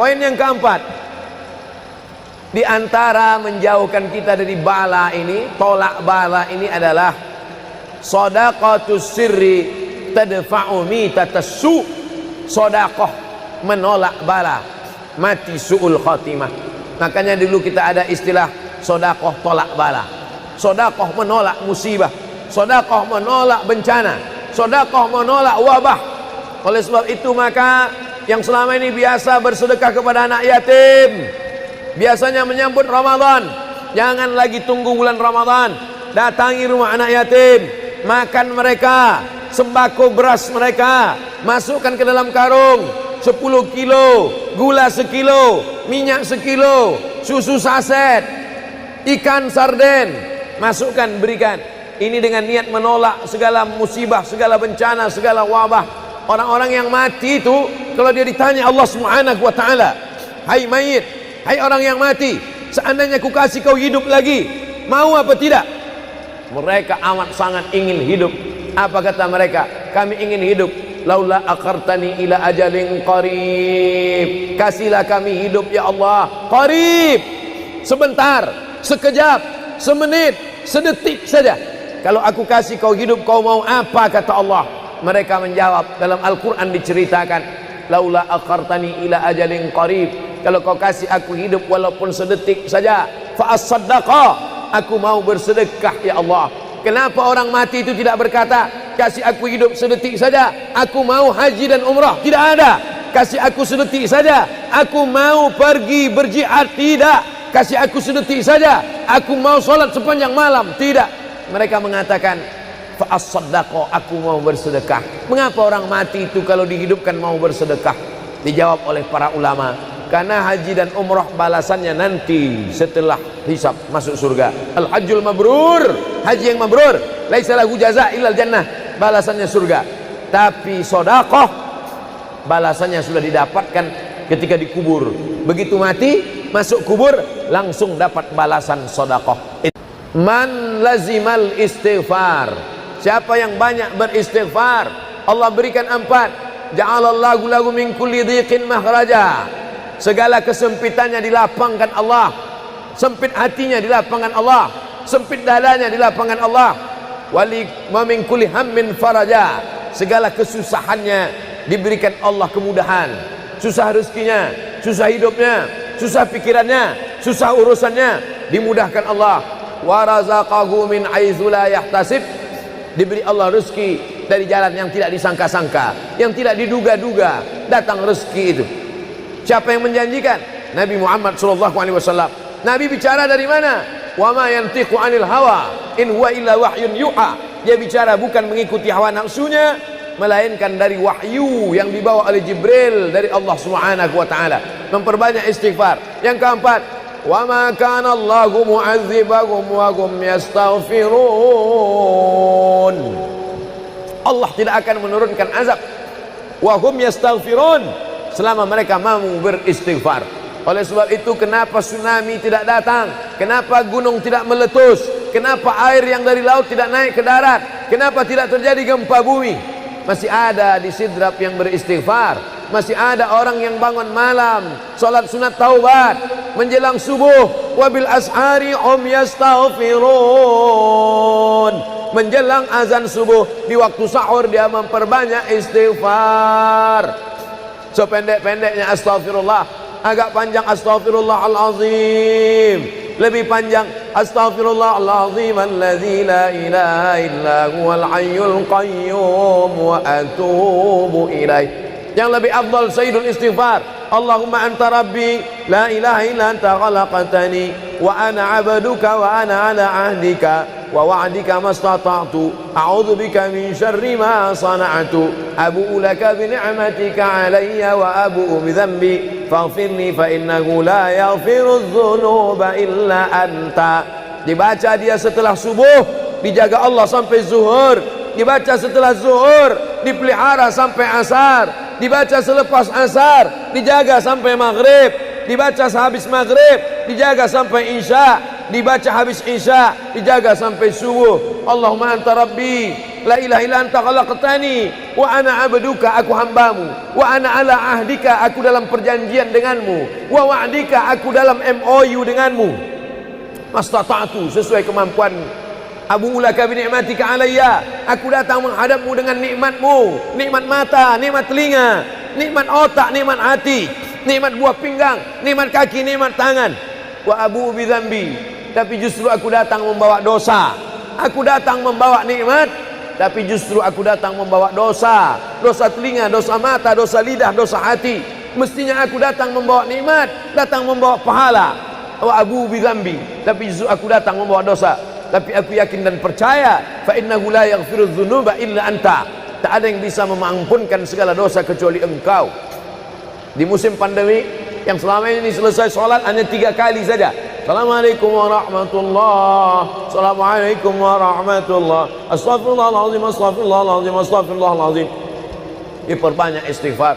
Poin yang keempat, di antara menjauhkan kita dari bala ini, tolak bala ini adalah shadaqatus sirri tadfa'u mitatas su. Sedekah menolak bala, mati su'ul khatimah. Makanya dulu kita ada istilah sedekah tolak bala. Sedekah menolak musibah, sedekah menolak bencana, sedekah menolak wabah. Oleh sebab itu maka yang selama ini biasa bersedekah kepada anak yatim, biasanya menyambut Ramadan, jangan lagi tunggu bulan Ramadan, datangi rumah anak yatim, makan mereka, sembako beras mereka, masukkan ke dalam karung 10 kilo, gula sekilo, minyak sekilo, susu saset, ikan sarden, masukkan, berikan. Ini dengan niat menolak segala musibah, segala bencana, segala wabah. Orang-orang yang mati itu kalau dia ditanya Allah Subhanahu wa taala, "Hai mayit, hai orang yang mati, seandainya ku kasih kau hidup lagi, mau apa tidak?" Mereka amat sangat ingin hidup. Apa kata mereka? Kami ingin hidup. Laula akhartani ila ajalin qarib. Kasihlah kami hidup ya Allah. Qarib. Sebentar, sekejap, semenit, sedetik saja. Kalau aku kasih kau hidup, kau mau apa? Kata Allah. Mereka menjawab, dalam Al-Quran diceritakan, laula akhartani ila ajalin qarib. Kalau kau kasih aku hidup walaupun sedetik saja, fa as-saddaqa, aku mau bersedekah ya Allah. Kenapa orang mati itu tidak berkata, kasih aku hidup sedetik saja, aku mau haji dan umrah? Tidak ada. Kasih aku sedetik saja, aku mau pergi berjihad? Tidak. Kasih aku sedetik saja, aku mau sholat sepanjang malam? Tidak. Mereka mengatakan, fa as-saddaqa, aku mau bersedekah. Mengapa orang mati itu kalau dihidupkan mau bersedekah? Dijawab oleh para ulama, karena haji dan umrah balasannya nanti setelah hisab masuk surga. Al-hajjul mabrur, haji yang mabrur, laisa lahu jaza illal jannah, balasannya surga. Tapi sedekah balasannya sudah didapatkan ketika dikubur. Begitu mati masuk kubur langsung dapat balasan sedekah. Man lazimal istighfar, siapa yang banyak beristighfar, Allah berikan 4. Ja'alallahu lahu min kulli dhiqin makhraja. Segala kesempitannya dilapangkan Allah. Sempit hatinya dilapangkan Allah. Sempit dadanya dilapangkan Allah. Wa min kulli hammin faraja. Segala kesusahannya diberikan Allah kemudahan. Susah rezekinya, susah hidupnya, susah pikirannya, susah urusannya, dimudahkan Allah. Wa razaqahu min haitsu la yahtasib. Diberi Allah rezeki dari jalan yang tidak disangka-sangka, yang tidak diduga-duga, datang rezeki itu. Siapa yang menjanjikan? Nabi Muhammad SAW. Nabi bicara dari mana? Wa ma yantiqu 'anil hawa in huwa illa wahyun yuha. Dia bicara bukan mengikuti hawa nafsunya, melainkan dari wahyu yang dibawa oleh Jibril dari Allah Subhanahu wa taala. Memperbanyak istighfar. Yang keempat, wa ma kana Allahu mu'adzibahum wa hum yastaghfirun. Allah tidak akan menurunkan azab wa hum yastaghfirun selama mereka mau beristighfar. Oleh sebab itu kenapa tsunami tidak datang, kenapa gunung tidak meletus, kenapa air yang dari laut tidak naik ke darat, kenapa tidak terjadi gempa bumi? Masih ada di Sidrap yang beristighfar, masih ada orang yang bangun malam salat sunat taubat menjelang subuh, wabil ashari hum yastaghfirun. Menjelang azan subuh, di waktu sahur dia memperbanyak istighfar. Sependek-pendeknya astaghfirullah, agak panjang astaghfirullahalazim, lebih panjang astaghfirullahalazim alladzi la ilaha illa huwal hayyul qayyum wa atubu ilaih. Yang lebih afdal sayyidul istighfar, Allahumma anta rabbi la ilaha illa anta khalaqtani wa ana 'abduka wa ana 'ala 'ahdika wa wa'dika mastata'tu a'udzu bika min syarri ma sana'tu abu'u laka bi ni'matika 'alayya wa abu'u bi dhanbi faghfirli fa innahu la yaghfiru dzunuba illa anta. Dibaca dia setelah subuh, dijaga Allah sampai zuhur. Dibaca setelah zuhur, dipelihara sampai asar. Dibaca selepas asar, dijaga sampai maghrib. Dibaca sehabis maghrib, dijaga sampai isya. Dibaca habis isya, dijaga sampai subuh. Allahumma anta rabbi la ilaha illa anta khalaqtani wa ana abduka, aku hambamu, wa ana ala ahdika, aku dalam perjanjian denganmu, wa wa'dika, aku dalam MOU denganmu, mastata'tu, sesuai kemampuan. Abu ulaka bi ni'matika alayya, aku datang menghadapmu dengan nikmatmu, nikmat mata, nikmat telinga, nikmat otak, nikmat hati, nikmat buah pinggang, nikmat kaki, nikmat tangan. Wa abu bi dzambi, tapi justru aku datang membawa dosa. Aku datang membawa nikmat, tapi justru aku datang membawa dosa. Dosa telinga, dosa mata, dosa lidah, dosa hati. Mestinya aku datang membawa nikmat, datang membawa pahala. Wa abu bi dzambi, tapi justru aku datang membawa dosa. Tapi aku yakin dan percaya, fa innahu la yaghfiru dzunuba illa anta, tak ada yang bisa mengampunkan segala dosa kecuali engkau. Di musim pandemi yang selama ini selesai sholat hanya 3 kali saja. Assalamualaikum warahmatullah, Assalamualaikum warahmatullah, Astaghfirullahaladzim, Astaghfirullahaladzim, Astaghfirullahaladzim. Diperbanyak istighfar.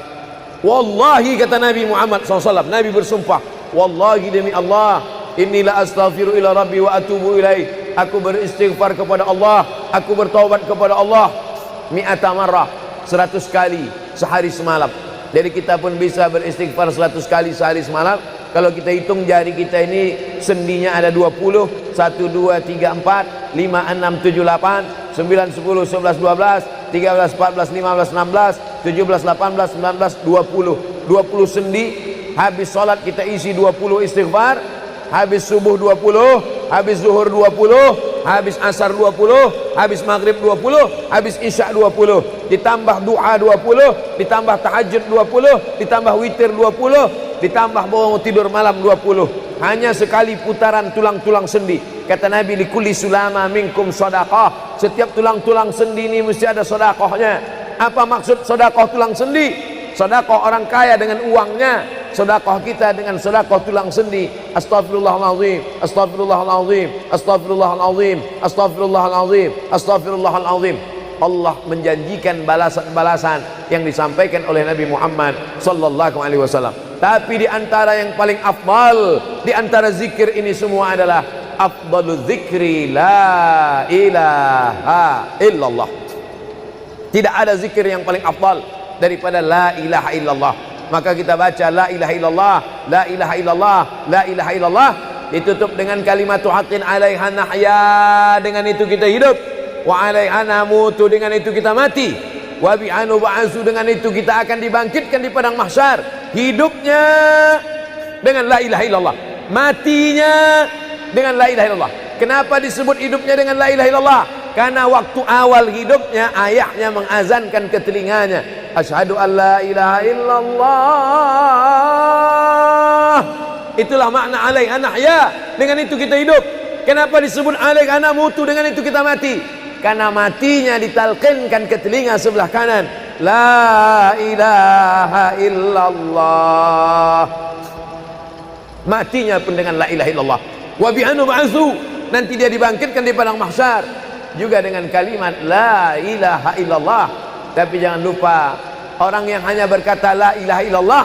Wallahi, kata Nabi Muhammad SAW, Nabi bersumpah, wallahi demi Allah, inni la astaghfiru ila rabbi wa atubu ilaih, aku beristighfar kepada Allah, aku bertaubat kepada Allah, mi'ata marrah, 100 kali sehari semalam. Jadi kita pun bisa beristighfar 100 kali sehari semalam. Kalau kita hitung jari kita ini sendinya ada 20, 1, 2, 3, 4, 5, 6, 7, 8, 9, 10, 11, 12, 13, 14, 15, 16, 17, 18, 19, 20. 20 sendi, habis sholat kita isi 20 istighfar, habis subuh 20, habis zuhur 20, habis asar 20, habis maghrib 20, habis isya 20, ditambah du'a 20, ditambah tahajud 20, ditambah witir 20, ditambah bangun tidur malam 20. Hanya sekali putaran tulang-tulang sendi. Kata Nabi, likulli sulama minkum sedekah, setiap tulang-tulang sendi ini mesti ada sedekahnya. Apa maksud sedekah tulang sendi? Sedekah orang kaya dengan uangnya, sedekah kita dengan sedekah tulang sendi. Astaghfirullahalazim, astaghfirullahalazim, astaghfirullahalazim, astaghfirullahalazim, astaghfirullahalazim. Allah menjanjikan balasan-balasan yang disampaikan oleh Nabi Muhammad sallallahu alaihi wasallam. Tapi di antara yang paling afdal di antara zikir ini semua adalah afdalul zikri la ilaha illallah. Tidak ada zikir yang paling afdal daripada la ilaha illallah. Maka kita baca la ilaha illallah, la ilaha illallah, la ilaha illallah, ditutup dengan kalimatu haqqin 'alaiha nahya, dengan itu kita hidup, wa 'alaiha namutu, dengan itu kita mati, wa bi'anu ba'asu, dengan itu kita akan dibangkitkan di padang mahsyar. Hidupnya dengan la ilaha illallah, matinya dengan la ilaha illallah. Kenapa disebut hidupnya dengan la ilaha illallah? Karena waktu awal hidupnya ayahnya mengazankan ke telinganya, asyhadu an la ilaha illallah. Itulah makna alaiha nahya, dengan itu kita hidup. Kenapa disebut alaiha namutu, dengan itu kita mati? Karena matinya ditalqinkan ke telinga sebelah kanan, la ilaha illallah. Matinya pun dengan la ilaha illallah. Wa bi'anu ba'atsu, nanti dia dibangkitkan di padang mahsyar juga dengan kalimat la ilaha illallah. Tapi jangan lupa, orang yang hanya berkata la ilaha illallah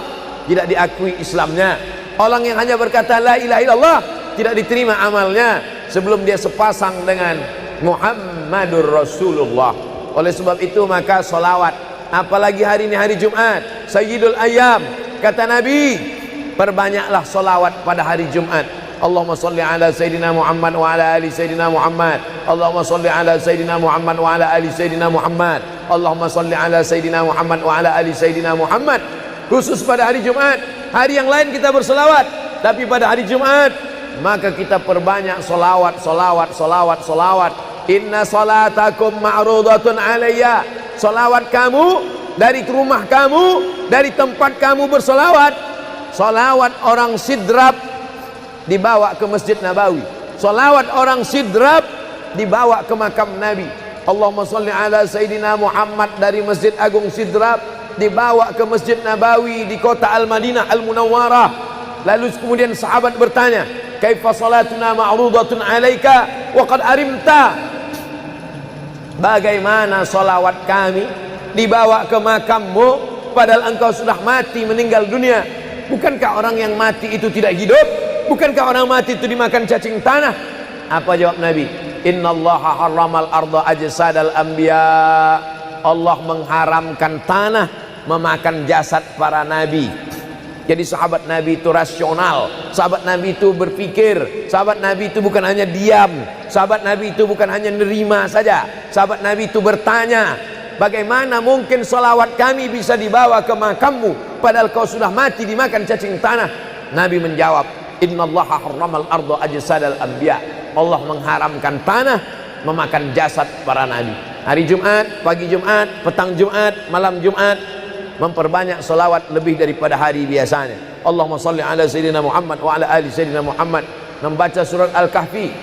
tidak diakui Islamnya. Orang yang hanya berkata la ilaha illallah tidak diterima amalnya sebelum dia sepasang dengan Muhammadur Rasulullah. Oleh sebab itu maka solawat, apalagi hari ini hari Jumat, Sayyidul Ayyam, kata Nabi, perbanyaklah solawat pada hari Jumat. Allahumma salli ala Sayyidina Muhammad wa ala ali Sayyidina Muhammad. Allahumma salli ala Sayyidina Muhammad wa ala ali Sayyidina Muhammad. Allahumma salli ala Sayyidina Muhammad wa ala ali Sayyidina Muhammad. Khusus pada hari Jumat. Hari yang lain kita bersolawat, tapi pada hari Jumat maka kita perbanyak solawat, solawat, solawat, solawat. Inna salatakum ma'rudatun alayya, solawat kamu dari rumah kamu, dari tempat kamu bersolawat. Solawat orang sidrap dibawa ke Masjid Nabawi, solawat orang sidrap dibawa ke makam Nabi. Allahumma salli ala Sayyidina Muhammad dari Masjid Agung Sidrap dibawa ke Masjid Nabawi di kota Al-Madinah Al-Munawwarah. Lalu kemudian sahabat bertanya, kaifa salatuna ma'rudatun alaika wa qad arimta, bagaimana solawat kami dibawa ke makammu padahal engkau sudah mati, meninggal dunia? Bukankah orang yang mati itu tidak hidup? Bukankah orang mati itu dimakan cacing tanah? Apa jawab Nabi? Innallaha harramal arda ajsadal anbiya. Allah mengharamkan tanah memakan jasad para nabi. Jadi sahabat Nabi itu rasional, sahabat Nabi itu berpikir, sahabat Nabi itu bukan hanya diam, sahabat Nabi itu bukan hanya nerima saja, sahabat Nabi itu bertanya, bagaimana mungkin salawat kami bisa dibawa ke makammu padahal kau sudah mati dimakan cacing tanah? Nabi menjawab, Innallaha harramal arda ajsadal anbiya. Allah mengharamkan tanah memakan jasad para nabi. Hari Jumat, pagi Jumat, petang Jumat, malam Jumat, memperbanyak salawat lebih daripada hari biasanya. Allahumma salli ala sayyidina Muhammad wa ala ali sayyidina Muhammad. Membaca surat Al-Kahfi.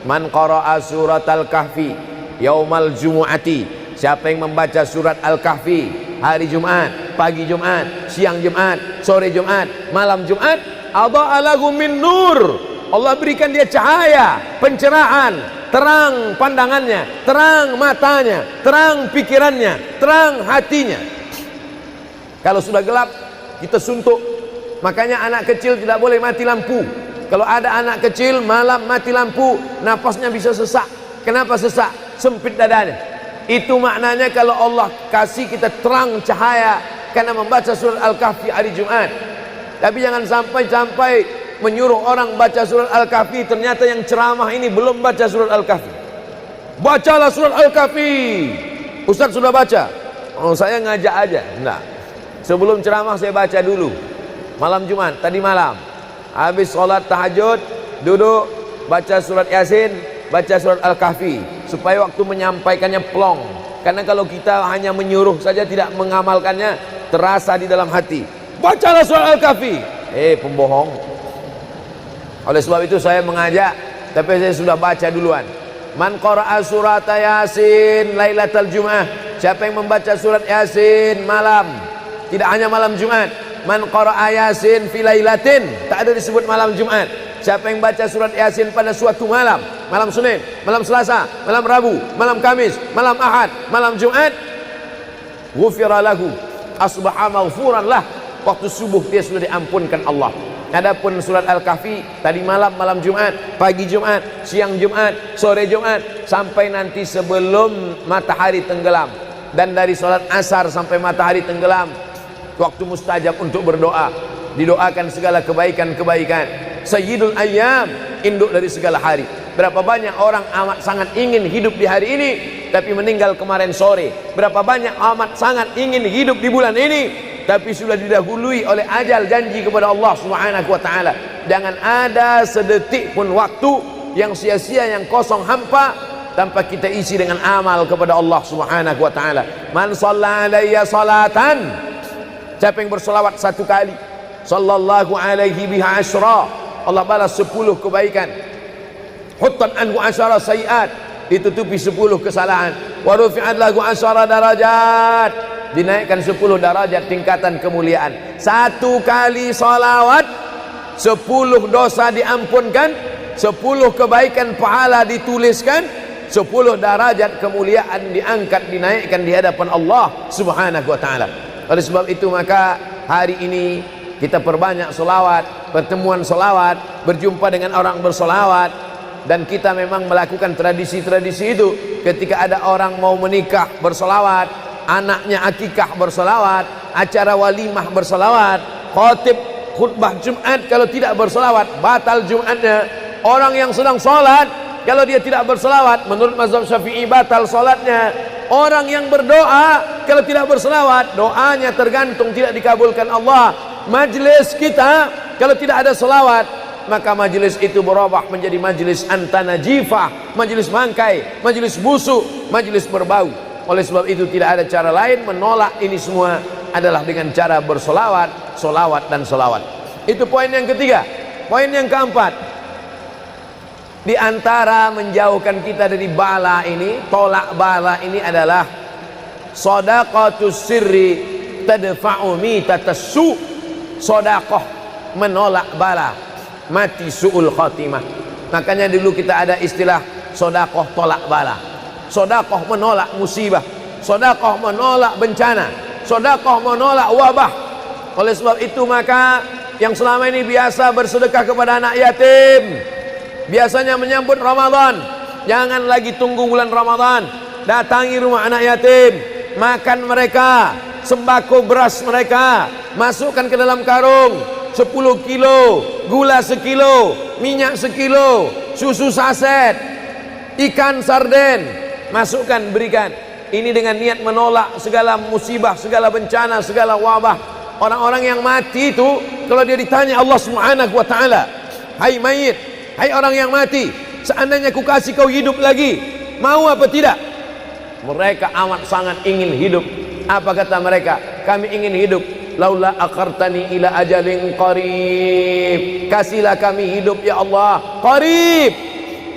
Man qara'a surat Al-Kahfi yaumal jumu'ati. Siapa yang membaca surat Al-Kahfi hari Jumat, pagi Jumat, siang Jumat, sore Jumat, malam Jumat, adha'a lahu min nur. Allah berikan dia cahaya, pencerahan, terang pandangannya, terang matanya, terang pikirannya, terang hatinya. Kalau sudah gelap, kita suntuk. Makanya anak kecil tidak boleh mati lampu. Kalau ada anak kecil malam mati lampu, napasnya bisa sesak. Kenapa sesak? Sempit dadanya. Itu maknanya kalau Allah kasih kita terang cahaya karena membaca surat Al-Kahfi hari Jumat. Tapi jangan sampai menyuruh orang baca surat Al-Kahfi, ternyata yang ceramah ini belum baca surat Al-Kahfi. Bacalah surat Al-Kahfi. Ustaz sudah baca. Oh, saya ngajak aja. Enggak. Sebelum ceramah saya baca dulu. Malam Jumat, tadi malam. Habis sholat tahajud, duduk, baca surat Yasin, baca surat Al-Kahfi. Supaya waktu menyampaikannya plong. Karena kalau kita hanya menyuruh saja tidak mengamalkannya, terasa di dalam hati. Bacalah surat Al-Kahfi. Pembohong. Oleh sebab itu saya mengajak, tapi saya sudah baca duluan. Man qara'a surat Yasin lailatal Jum'ah. Siapa yang membaca surat Yasin malam, tidak hanya malam Jumat. Man qara'a Yasin fi lailatin, tak ada disebut malam Jumat. Siapa yang baca surat Yasin pada suatu malam, malam Senin, malam Selasa, malam Rabu, malam Kamis, malam Ahad, malam Jumat, ghufira lahu, asbaha maghfuran lah. Waktu subuh dia sudah diampunkan Allah. Adapun surat Al-Kahfi tadi malam, malam Jumat, pagi Jumat, siang Jumat, sore Jumat, sampai nanti sebelum matahari tenggelam. Dan dari salat asar sampai matahari tenggelam, waktu mustajab untuk berdoa. Didoakan segala kebaikan-kebaikan. Sayyidul ayyam, induk dari segala hari. Berapa banyak orang amat sangat ingin hidup di hari ini, tapi meninggal kemarin sore. Berapa banyak amat sangat ingin hidup di bulan ini, tapi sudah didahului oleh ajal, janji kepada Allah Subhanahu wa ta'ala. Jangan ada sedetik pun waktu yang sia-sia, yang kosong hampa, tanpa kita isi dengan amal kepada Allah Subhanahu wa ta'ala. Man shalla alayya salatan, siapa yang bersolawat satu kali, sallallahu alaihi biha asyra, Allah balas 10 kebaikan. Huttan anhu asyara sayiat, ditutupi 10 kesalahan. Wa rufi'at lahu asyara darajat, dinaikkan 10 darajat tingkatan kemuliaan. Satu kali salawat 10 dosa diampunkan, 10 kebaikan pahala dituliskan, 10 derajat kemuliaan diangkat, dinaikkan di hadapan Allah Subhanahu wa ta'ala. Oleh sebab itu maka hari ini kita perbanyak solawat, pertemuan solawat, berjumpa dengan orang bersolawat. Dan kita memang melakukan tradisi-tradisi itu. Ketika ada orang mau menikah bersolawat, anaknya akikah bersolawat, acara walimah bersolawat, khotib khutbah Jumat kalau tidak bersolawat batal Jumatnya. Orang yang sedang sholat kalau dia tidak bersolawat, menurut mazhab Syafi'i batal sholatnya. Orang yang berdoa kalau tidak bersolawat, doanya tergantung tidak dikabulkan Allah. Majlis kita kalau tidak ada solawat, maka majlis itu berubah menjadi majlis antanajifah, majlis mangkai, majlis busuk, majlis berbau. Oleh sebab itu tidak ada cara lain menolak ini semua adalah dengan cara bersolawat, solawat dan solawat. Itu poin yang ketiga. Poin yang keempat, di antara menjauhkan kita dari bala ini, tolak bala ini adalah shadaqatus sirri tadfa'u mitatas su'. Sedekah menolak bala, mati su'ul khatimah. Makanya dulu kita ada istilah sedekah tolak bala. Sedekah menolak musibah, sedekah menolak bencana, sedekah menolak wabah. Oleh sebab itu maka yang selama ini biasa bersedekah kepada anak yatim, biasanya menyambut Ramadan, Jangan lagi tunggu bulan Ramadan. Datangi rumah anak yatim, makan mereka, sembako beras mereka, masukkan ke dalam karung 10 kilo, gula sekilo, minyak sekilo, susu saset, ikan sarden, masukkan, berikan. Ini dengan niat menolak segala musibah, segala bencana, segala wabah. Orang-orang yang mati itu, kalau dia ditanya Allah Subhanahu wa ta'ala, hai mayit, hai orang yang mati, seandainya ku kasih kau hidup lagi, mau apa tidak? Mereka amat sangat ingin hidup. Apa kata mereka? Kami ingin hidup. Laula akhartani ila ajalin qarib. Kasihlah kami hidup ya Allah qarib,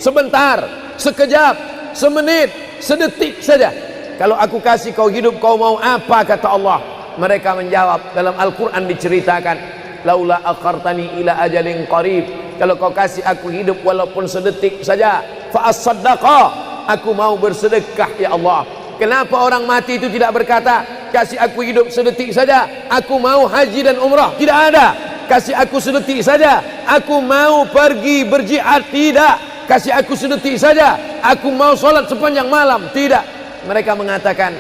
sebentar, sekejap, semenit, sedetik saja. Kalau aku kasih kau hidup, kau mau apa? Kata Allah. Mereka menjawab, dalam Al-Quran diceritakan, laula akhartani ila ajalin qarib. Kalau kau kasih aku hidup walaupun sedetik saja, fa as-saddaqa, aku mau bersedekah ya Allah. Kenapa orang mati itu tidak berkata, kasih aku hidup sedetik saja, aku mau haji dan umrah? Tidak ada. Kasih aku sedetik saja, aku mau pergi berjihad? Tidak. Kasih aku sedetik saja, aku mau sholat sepanjang malam? Tidak. Mereka mengatakan,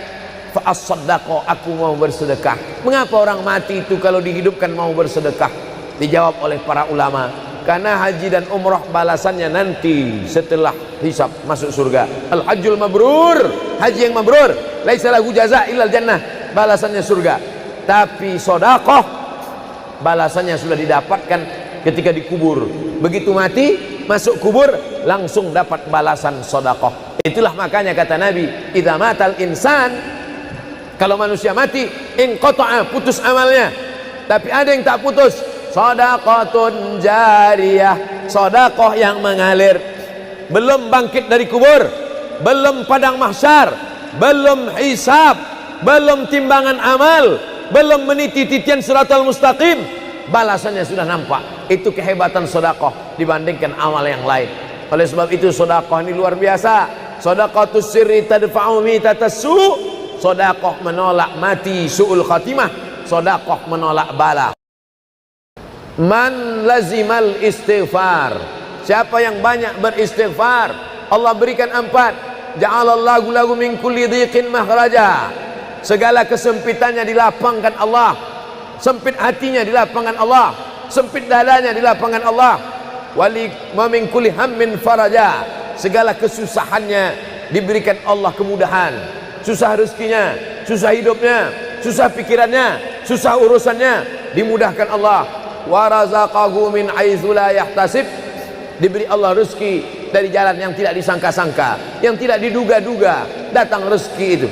fa as-saddaqa, aku mau bersedekah. Mengapa orang mati itu kalau dihidupkan mau bersedekah? Dijawab oleh para ulama, karena haji dan umrah balasannya nanti setelah hisab masuk surga. Al-hajjul mabrur, haji yang mabrur, laisa lahu jaza illal jannah, balasannya surga. Tapi sedekah balasannya sudah didapatkan ketika dikubur. Begitu mati, masuk kubur, langsung dapat balasan sedekah. Itulah makanya kata Nabi, idza matal insan, kalau manusia mati, inqata'a, putus amalnya. Tapi ada yang tak putus, shadaqatun jariyah, sedekah yang mengalir. Belum bangkit dari kubur, belum padang mahsyar, belum hisab, belum timbangan amal, belum meniti titian siratal mustaqim, balasannya sudah nampak. Itu kehebatan sedekah dibandingkan amal yang lain. Oleh sebab itu sedekah ini luar biasa. Shadaqatus sirri tadfa'u mitatas su', sedekah menolak mati, su'ul khatimah, sedekah menolak bala. Man lazimal istighfar, siapa yang banyak beristighfar, Allah berikan 4. Ja'alallahu lahu min kulli dhiqin makhraja, segala kesempitannya dilapangkan Allah. Sempit hatinya dilapangkan Allah, sempit dadanya dilapangkan Allah. Wali wa min kulli hammin faraja, segala kesusahannya diberikan Allah kemudahan. Susah rezekinya, susah hidupnya, susah pikirannya, susah urusannya, dimudahkan Allah. Wa razaqahu min haitsu la yahtasib, diberi Allah rezeki dari jalan yang tidak disangka-sangka, yang tidak diduga-duga, datang rezeki itu.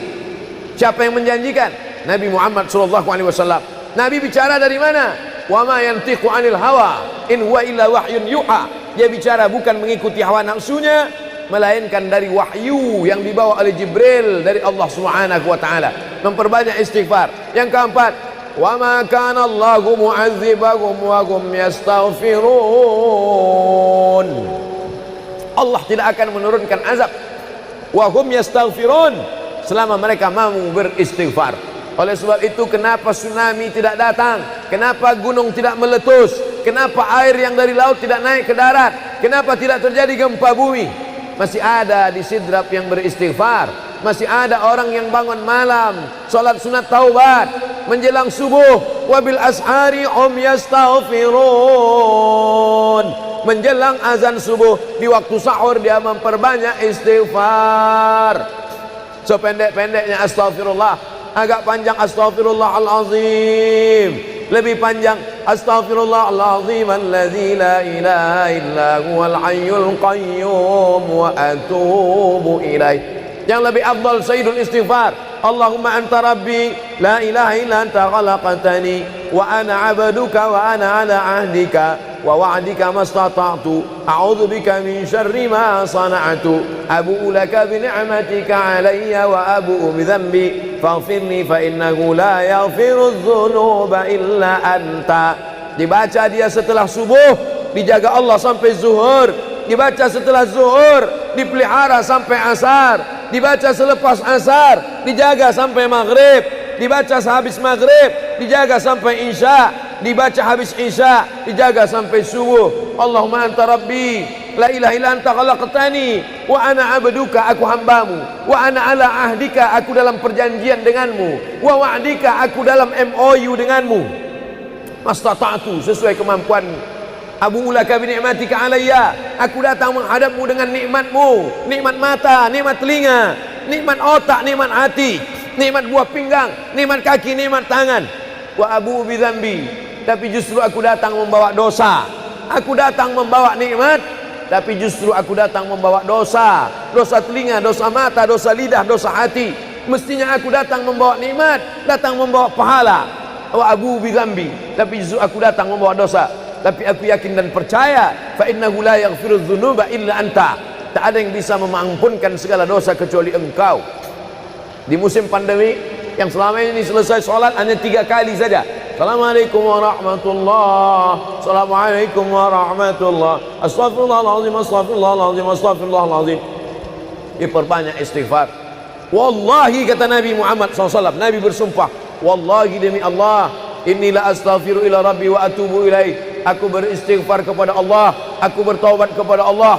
Siapa yang menjanjikan? Nabi Muhammad SAW. Nabi bicara dari mana? Wa ma yantiqu 'anil hawa in huwa illa wahyun yuha. Dia bicara bukan mengikuti hawa nafsunya, melainkan dari wahyu yang dibawa oleh Jibril dari Allah Subhanahu wa taala. Memperbanyak istighfar. Yang keempat, wa ma kana Allahu mu'adzibahum wa hum yastaghfirun. Allah tidak akan menurunkan azab wa hum yastaghfirun selama mereka mau beristighfar. Oleh sebab itu, kenapa tsunami tidak datang? Kenapa gunung tidak meletus? Kenapa air yang dari laut tidak naik ke darat? Kenapa tidak terjadi gempa bumi? Masih ada di Sidrap yang beristighfar. Masih ada orang yang bangun malam, sholat sunat taubat menjelang subuh. Wabil ashari yastaghfirun. Menjelang azan subuh, di waktu sahur dia memperbanyak istighfar. Sependek-pendeknya astaghfirullah, agak panjang astaghfirullahalazim, lebih panjang astaghfirullahalazim alladzi la ilaha illa huwal hayyul qayyum wa atubu ilaih. Yang lebih afdal sayyidul istighfar, Allahumma anta rabbi la ilaha illa anta khalaqtani wa ana 'abduka wa ana 'ala 'ahdika wa wa'dika mastata'tu a'udzu bika min syarri ma sana'tu abu'u laka bi ni'matika 'alayya wa abu'u bi dhanbi faghfirli fa innahu la yaghfiru dzunuba illa anta. Dibaca dia setelah subuh, dijaga Allah sampai zuhur. Dibaca setelah zuhur, dipelihara sampai asar. Dibaca selepas asar, dijaga sampai maghrib. Dibaca sehabis maghrib, dijaga sampai isya. Dibaca habis isya, dijaga sampai subuh. Allahumma anta rabbi la ilaha illa anta khalaqtani wa ana abduka, aku hambamu, wa ana ala ahdika, aku dalam perjanjian denganmu, wa wa'dika, aku dalam MOU denganmu, mastata'tu, sesuai kemampuanmu. Abu ulaka bi ni'matika alayya, aku datang menghadapmu dengan nikmatmu, nikmat mata, nikmat telinga, nikmat otak, nikmat hati, nikmat buah pinggang, nikmat kaki, nikmat tangan. Wa abu bi dzambi, tapi justru aku datang membawa dosa. Aku datang membawa nikmat, tapi justru aku datang membawa dosa. Dosa telinga, dosa mata, dosa lidah, dosa hati. Mestinya aku datang membawa nikmat, datang membawa pahala. Wa abu bi dzambi, tapi justru aku datang membawa dosa. Tapi aku yakin dan percaya, fa innahu la yaghfiru dzunuba illa anta, tak ada yang bisa mengampunkan segala dosa kecuali engkau. Di musim pandemi yang selama ini selesai sholat hanya 3 kali saja. Assalamualaikum warahmatullah, assalamualaikum warahmatullah, astagfirullahaladzim, astagfirullahaladzim, astagfirullahaladzim. Diperbanyak istighfar. Wallahi, kata Nabi Muhammad SAW, Nabi bersumpah, wallahi demi Allah, inilah astaghfiru ila rabbi wa atubu ilaih, aku beristighfar kepada Allah, aku bertaubat kepada Allah,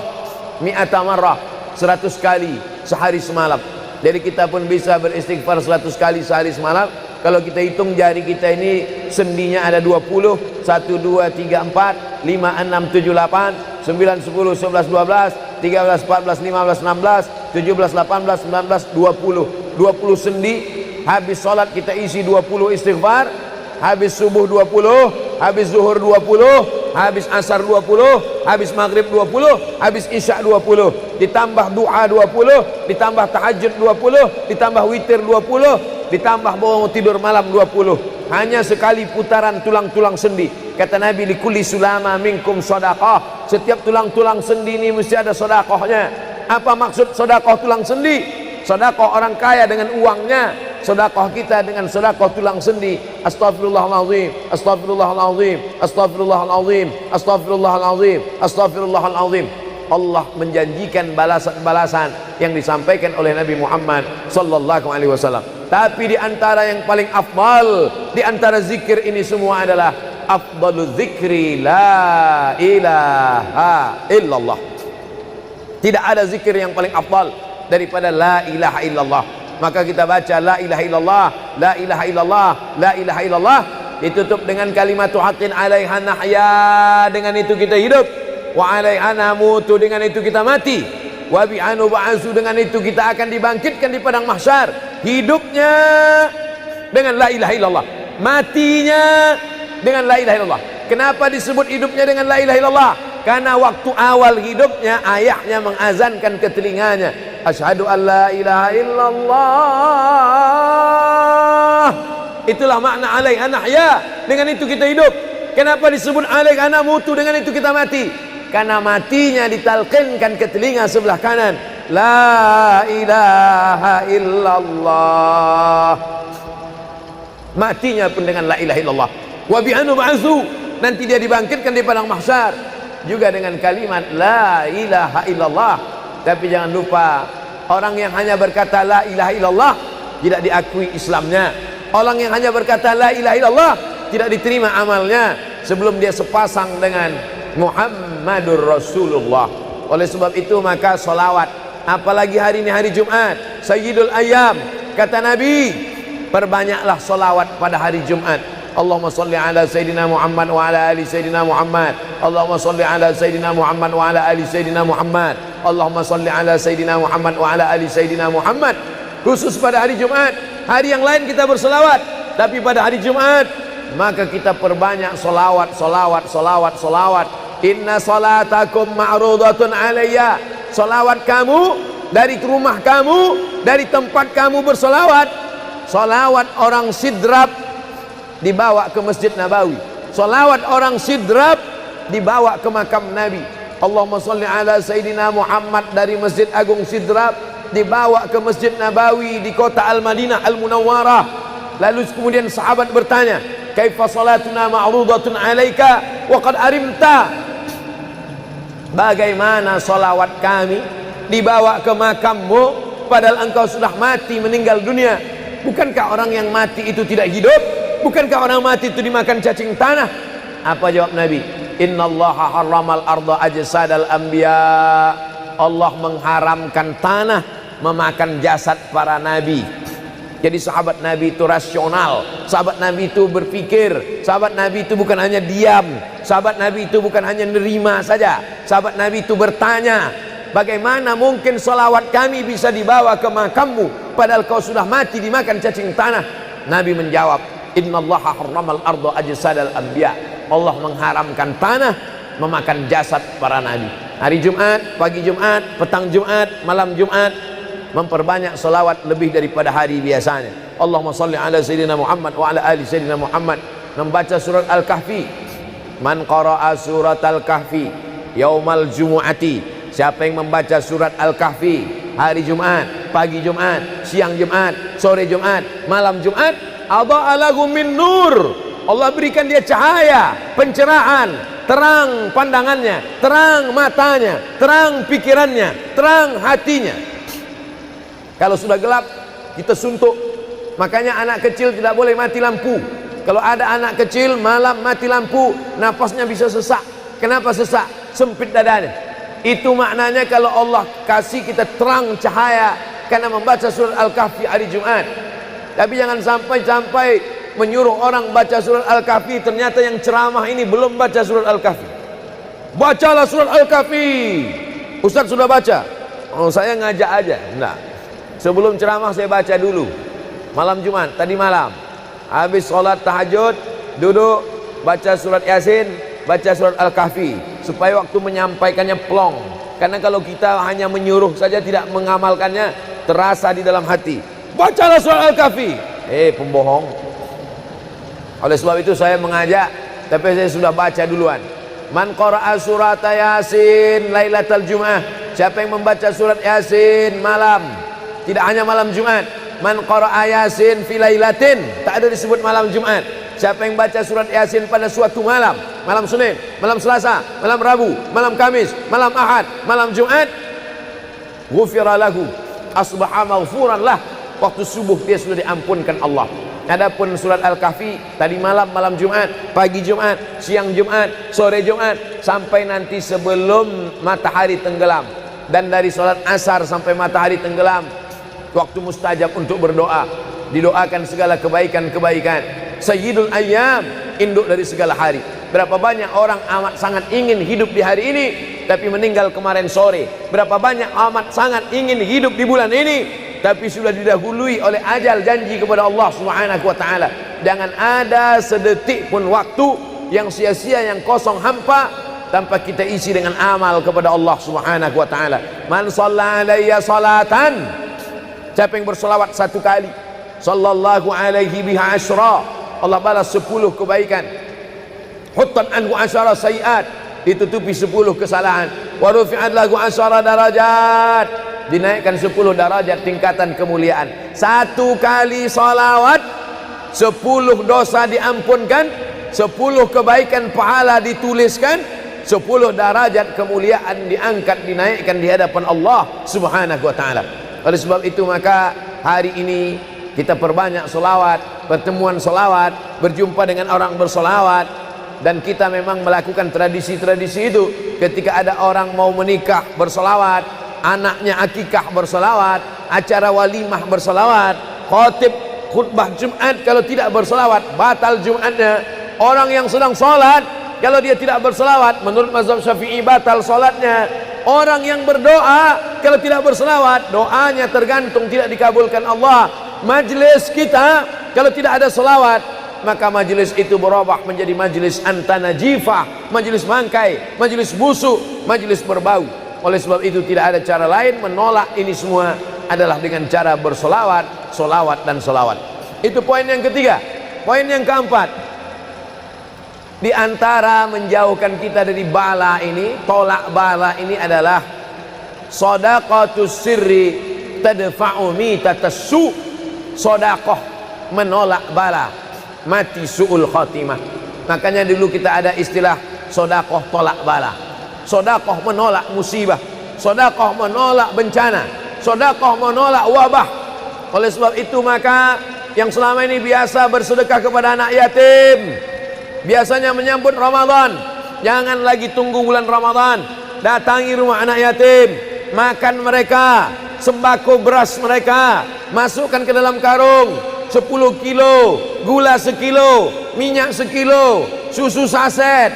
mi'ata marrah, 100 kali sehari semalam. Jadi kita pun bisa beristighfar 100 kali sehari semalam. Kalau kita hitung jari kita ini sendinya ada 20, 1, 2, 3, 4, 5, 6, 7, 8, 9, 10, 11, 12, 13, 14, 15, 16, 17, 18, 19, 20. 20 sendi, habis sholat kita isi 20 istighfar, habis subuh 20, habis zuhur 20, habis asar 20, habis maghrib 20, habis isya 20, ditambah doa 20, ditambah tahajud 20, ditambah witir 20, ditambah bangun tidur malam 20. Hanya sekali putaran tulang-tulang sendi. Kata Nabi, likulli sulama minkum sedekah, setiap tulang-tulang sendi ini mesti ada sedekahnya. Apa maksud sedekah tulang sendi? Sedekah orang kaya dengan uangnya, sedekah kita dengan sedekah tulang sendi. Astaghfirullahalazim, astaghfirullahalazim, astaghfirullahalazim, astaghfirullahalazim, astaghfirullahalazim. Allah menjanjikan balasan-balasan yang disampaikan oleh Nabi Muhammad sallallahu alaihi wasallam. Tapi di antara yang paling afdal di antara zikir ini semua adalah afdalu zikri la ilaha illallah. Tidak ada zikir yang paling afdal daripada la ilaha illallah. Maka kita baca la ilaha illallah, la ilaha illallah, la ilaha illallah, ditutup dengan kalimat haqqin alaiha nahya, dengan itu kita hidup, wa alaiha namutu, dengan itu kita mati, wa bi'anu ba'asu, dengan itu kita akan dibangkitkan di padang mahsyar. Hidupnya dengan la ilaha illallah, matinya dengan la ilaha illallah. Kenapa disebut hidupnya dengan la ilaha illallah? Karena waktu awal hidupnya ayahnya mengazankan ke telinganya, asyhadu an la ilaha illallah. Itulah makna alaiha nahya, dengan itu kita hidup. Kenapa disebut alaiha namutu, dengan itu kita mati? Karena matinya ditalqinkan ke telinga sebelah kanan, la ilaha illallah. Matinya pun dengan la ilaha illallah. Wa bi'anu ba'asu, nanti dia dibangkitkan di padang mahsyar juga dengan kalimat la ilaha illallah. Tapi jangan lupa, orang yang hanya berkata la ilaha illallah tidak diakui Islamnya. Orang yang hanya berkata la ilaha illallah tidak diterima amalnya sebelum dia sepasang dengan Muhammadur Rasulullah. Oleh sebab itu maka salawat, apalagi hari ini hari Jumat, Sayyidul Ayyam, kata Nabi, perbanyaklah salawat pada hari Jumat. Allahumma salli ala Sayyidina Muhammad wa ala ali Sayyidina Muhammad. Allahumma salli ala Sayyidina Muhammad wa ala ali Sayyidina Muhammad. Allahumma salli ala Sayyidina Muhammad wa ala ali Sayyidina Muhammad. Khusus pada hari Jumat. Hari yang lain kita berselawat, tapi pada hari Jumat maka kita perbanyak solawat, solawat, solawat, solawat. Inna salatakum ma'rudatun alayya. Solawat kamu dari rumah kamu, dari tempat kamu bersolawat. Solawat orang sidrap dibawa ke Masjid Nabawi. Solawat orang sidrap dibawa ke makam Nabi. Allahumma salli ala Sayyidina Muhammad dari Masjid Agung Sidrap dibawa ke Masjid Nabawi di kota Al-Madinah Al-Munawwarah. Lalu kemudian sahabat bertanya, kaifa salatuna ma'rudatun alaika wa qad arimta? Bagaimana salawat kami dibawa ke makammu padahal engkau sudah mati, meninggal dunia? Bukankah orang yang mati itu tidak hidup? Bukankah orang mati itu dimakan cacing tanah? Apa jawab Nabi? Innallaha harramal arda ajsadal anbiya. Allah mengharamkan tanah memakan jasad para nabi. Jadi sahabat Nabi itu rasional, sahabat Nabi itu berpikir, sahabat Nabi itu bukan hanya diam, sahabat Nabi itu bukan hanya nerima saja, sahabat Nabi itu bertanya, bagaimana mungkin salawat kami bisa dibawa ke makammu padahal kau sudah mati dimakan cacing tanah? Nabi menjawab, Innallaha harramal arda ajsadal anbiya. Allah mengharamkan tanah memakan jasad para nabi. Hari Jumat, pagi Jumat, petang Jumat, malam Jumat, memperbanyak salawat lebih daripada hari biasanya. Allahumma salli ala sayyidina Muhammad wa ala ali sayyidina Muhammad. Membaca surat Al-Kahfi. Man qara'a surat Al-Kahfi yaumal jumu'ati. Siapa yang membaca surat Al-Kahfi hari Jumat, pagi Jumat, siang Jumat, sore Jumat, malam Jumat, adha'a lahu min nur. Allah berikan dia cahaya, pencerahan, terang pandangannya, terang matanya, terang pikirannya, terang hatinya. Kalau sudah gelap, kita suntuk. Makanya anak kecil tidak boleh mati lampu. Kalau ada anak kecil malam mati lampu, napasnya bisa sesak. Kenapa sesak? Sempit dadanya. Itu maknanya kalau Allah kasih kita terang cahaya karena membaca surat Al-Kahfi hari Jumat. Tapi jangan sampai menyuruh orang baca surat Al-Kahfi, ternyata yang ceramah ini belum baca surat Al-Kahfi. Bacalah surat Al-Kahfi. Ustaz sudah baca. Oh, saya ngajak aja. Enggak. Sebelum ceramah saya baca dulu. Malam Jumat, tadi malam. Habis sholat tahajud, duduk, baca surat Yasin, baca surat Al-Kahfi. Supaya waktu menyampaikannya plong. Karena kalau kita hanya menyuruh saja tidak mengamalkannya, terasa di dalam hati. Bacalah surat Al-Kahfi. Pembohong. Oleh sebab itu saya mengajak, tapi saya sudah baca duluan. Man qara'a surat Yasin lailatal Jum'ah. Siapa yang membaca surat Yasin malam, tidak hanya malam Jumat. Man qara'a Yasin fi lailatin, tak ada disebut malam Jumat. Siapa yang baca surat Yasin pada suatu malam, malam Senin, malam Selasa, malam Rabu, malam Kamis, malam Ahad, malam Jumat, ghufira lahu, asbaha maghfuran lah. Waktu subuh dia sudah diampunkan Allah. Adapun surat Al-Kahfi tadi malam, malam Jumat, pagi Jumat, siang Jumat, sore Jumat, sampai nanti sebelum matahari tenggelam. Dan dari salat asar sampai matahari tenggelam, waktu mustajab untuk berdoa. Didoakan segala kebaikan-kebaikan. Sayyidul ayyam, induk dari segala hari. Berapa banyak orang amat sangat ingin hidup di hari ini, tapi meninggal kemarin sore. Berapa banyak amat sangat ingin hidup di bulan ini, tapi sudah didahului oleh ajal, janji kepada Allah Subhanahu wa ta'ala. Jangan ada sedetik pun waktu yang sia-sia, yang kosong hampa, tanpa kita isi dengan amal kepada Allah Subhanahu wa ta'ala. Man shalla alayya salatan, siapa yang bersolawat satu kali, sallallahu alaihi biha asyra, Allah balas 10 kebaikan. Huttan anhu asyara sayiat, ditutupi 10 kesalahan. Wa rufi'at lahu asyara darajat, dinaikkan 10 darajat tingkatan kemuliaan. Satu kali salawat, 10 dosa diampunkan, 10 kebaikan pahala dituliskan, 10 derajat kemuliaan diangkat, dinaikkan di hadapan Allah Subhanahu wa ta'ala. Oleh sebab itu maka hari ini kita perbanyak solawat, pertemuan solawat, berjumpa dengan orang bersolawat. Dan kita memang melakukan tradisi-tradisi itu. Ketika ada orang mau menikah bersolawat, anaknya akikah bersolawat, acara walimah bersolawat, khotib khutbah Jumat kalau tidak bersolawat batal Jumatnya. Orang yang sedang sholat kalau dia tidak bersolawat, menurut mazhab Syafi'i batal sholatnya. Orang yang berdoa kalau tidak bersolawat, doanya tergantung tidak dikabulkan Allah. Majlis kita kalau tidak ada solawat, maka majlis itu berubah menjadi majlis antanajifah, majlis mangkai, majlis busuk, majlis berbau. Oleh sebab itu tidak ada cara lain menolak ini semua adalah dengan cara bersolawat, solawat dan solawat. Itu poin yang ketiga. Poin yang keempat, di antara menjauhkan kita dari bala ini, tolak bala ini adalah shadaqatus sirri tadfa'u mitatas su. Sedekah menolak bala, mati su'ul khatimah. Makanya dulu kita ada istilah sedekah tolak bala. Sedekah menolak musibah, sedekah menolak bencana, sedekah menolak wabah. Oleh sebab itu maka yang selama ini biasa bersedekah kepada anak yatim, biasanya menyambut Ramadan, Jangan lagi tunggu bulan Ramadan. Datangi rumah anak yatim, makan mereka, sembako beras mereka, masukkan ke dalam karung 10 kilo, gula sekilo, minyak sekilo, susu saset,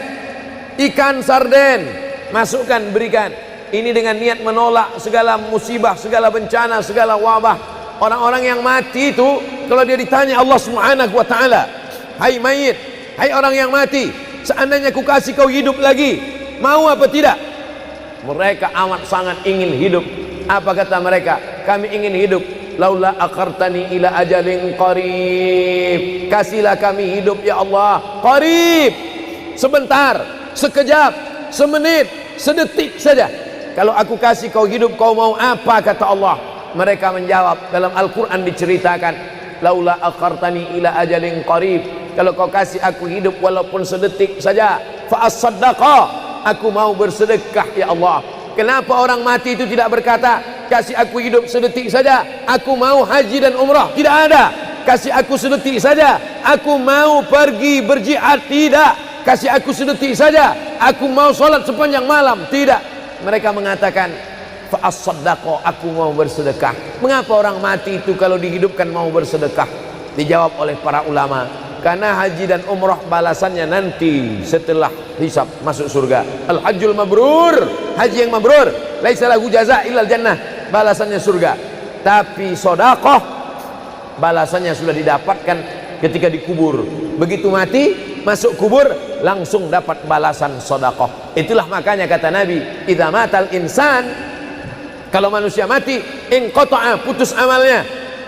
ikan sarden, masukkan, berikan. Ini dengan niat menolak segala musibah, segala bencana, segala wabah. Orang-orang yang mati itu, kalau dia ditanya Allah Subhanahu wa ta'ala, hai mayit, hai orang yang mati, seandainya ku kasih kau hidup lagi, mau apa tidak? Mereka amat sangat ingin hidup. Apa kata mereka? Kami ingin hidup. Laula akhartani ila ajalin qarib, kasihlah kami hidup ya Allah qarib, sebentar, sekejap, semenit, sedetik saja. Kalau aku kasih kau hidup, kau mau apa? Kata Allah. Mereka menjawab, dalam Al-Quran diceritakan, laula akhartani ila ajalin qarib, kalau kau kasih aku hidup walaupun sedetik saja, fa as-saddaqa, aku mau bersedekah ya Allah. Kenapa orang mati itu tidak berkata, kasih aku hidup sedetik saja, aku mau haji dan umrah? Tidak ada. Kasih aku sedetik saja, aku mau pergi berjihad? Tidak. Kasih aku sedetik saja, aku mau sholat sepanjang malam? Tidak. Mereka mengatakan, fa'as-saddaqa, aku mau bersedekah. Mengapa orang mati itu kalau dihidupkan mau bersedekah? Dijawab oleh para ulama, karena haji dan umrah balasannya nanti setelah hisab masuk surga. Al-hajjul mabrur, haji yang mabrur, laisa lahu jaza illal jannah, balasannya surga. Tapi sedekah balasannya sudah didapatkan ketika dikubur. Begitu mati masuk kubur langsung dapat balasan sedekah. Itulah makanya kata Nabi, idza matal insan, kalau manusia mati, inqata'a, putus amalnya.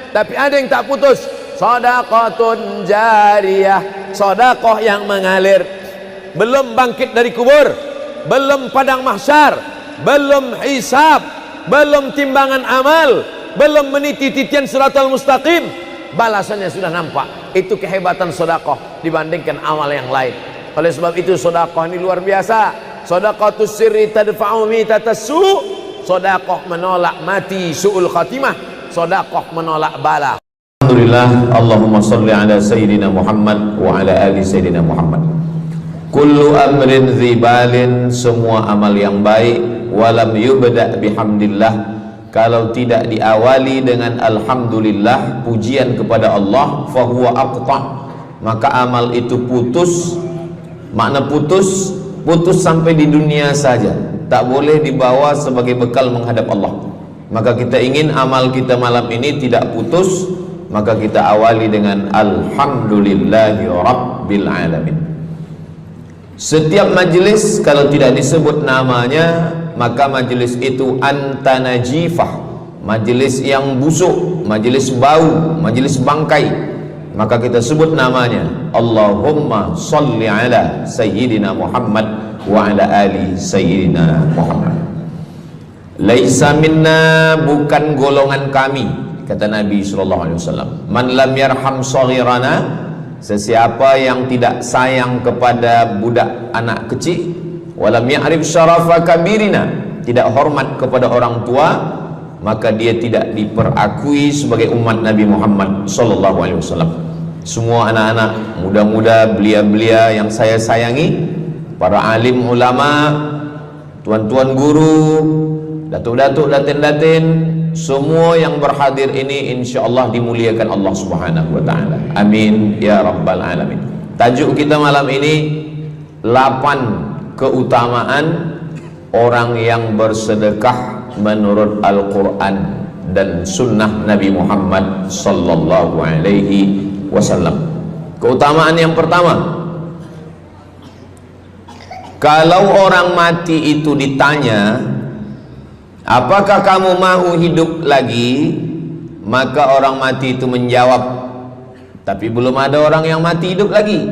Tapi ada yang tak putus, shadaqatun jariyah, sedekah yang mengalir. Belum bangkit dari kubur, belum padang mahsyar, belum hisab, belum timbangan amal, belum meniti titian siratal mustaqim, balasannya sudah nampak. Itu kehebatan sedekah dibandingkan amal yang lain. Oleh sebab itu sedekah ini luar biasa. Shadaqatus sirri tadfa'u mitatas su', sedekah menolak mati su'ul khatimah, sedekah menolak bala. Alhamdulillah, Allahumma salli ala Sayyidina Muhammad wa ala ali Sayyidina Muhammad. Kullu amrin zibalin, semua amal yang baik, walam yubda' bihamdillah, kalau tidak diawali dengan alhamdulillah, pujian kepada Allah, fahuwa aqta', maka amal itu putus. Makna putus, putus sampai di dunia saja, tak boleh dibawa sebagai bekal menghadap Allah. Maka kita ingin amal kita malam ini tidak putus, maka kita awali dengan alhamdulillahi rabbil alamin. Setiap majelis kalau tidak disebut namanya, maka majelis itu antanajifah, majelis yang busuk, majelis bau, majelis bangkai. Maka kita sebut namanya, Allahumma salli ala Sayyidina Muhammad wa ala ali Sayyidina Muhammad. Laisa minna, bukan golongan kami, kata Nabi SAW. Man lam yarham saghirana, sesiapa yang tidak sayang kepada budak anak kecil, walam ya'rif syarafa kabirina, tidak hormat kepada orang tua, maka dia tidak diperakui sebagai umat Nabi Muhammad SAW. Semua anak-anak muda-muda, belia-belia yang saya sayangi, para alim ulama, tuan-tuan guru, datuk-datuk, datin-datin, semua yang berhadir ini insyaallah dimuliakan Allah Subhanahu wa taala. Amin ya rabbal alamin. Tajuk kita malam ini 8 keutamaan orang yang bersedekah menurut Al-Qur'an dan sunnah Nabi Muhammad sallallahu alaihi wasallam. Keutamaan yang pertama, kalau orang mati itu ditanya, apakah kamu mau hidup lagi? Maka orang mati itu menjawab, tapi belum ada orang yang mati hidup lagi.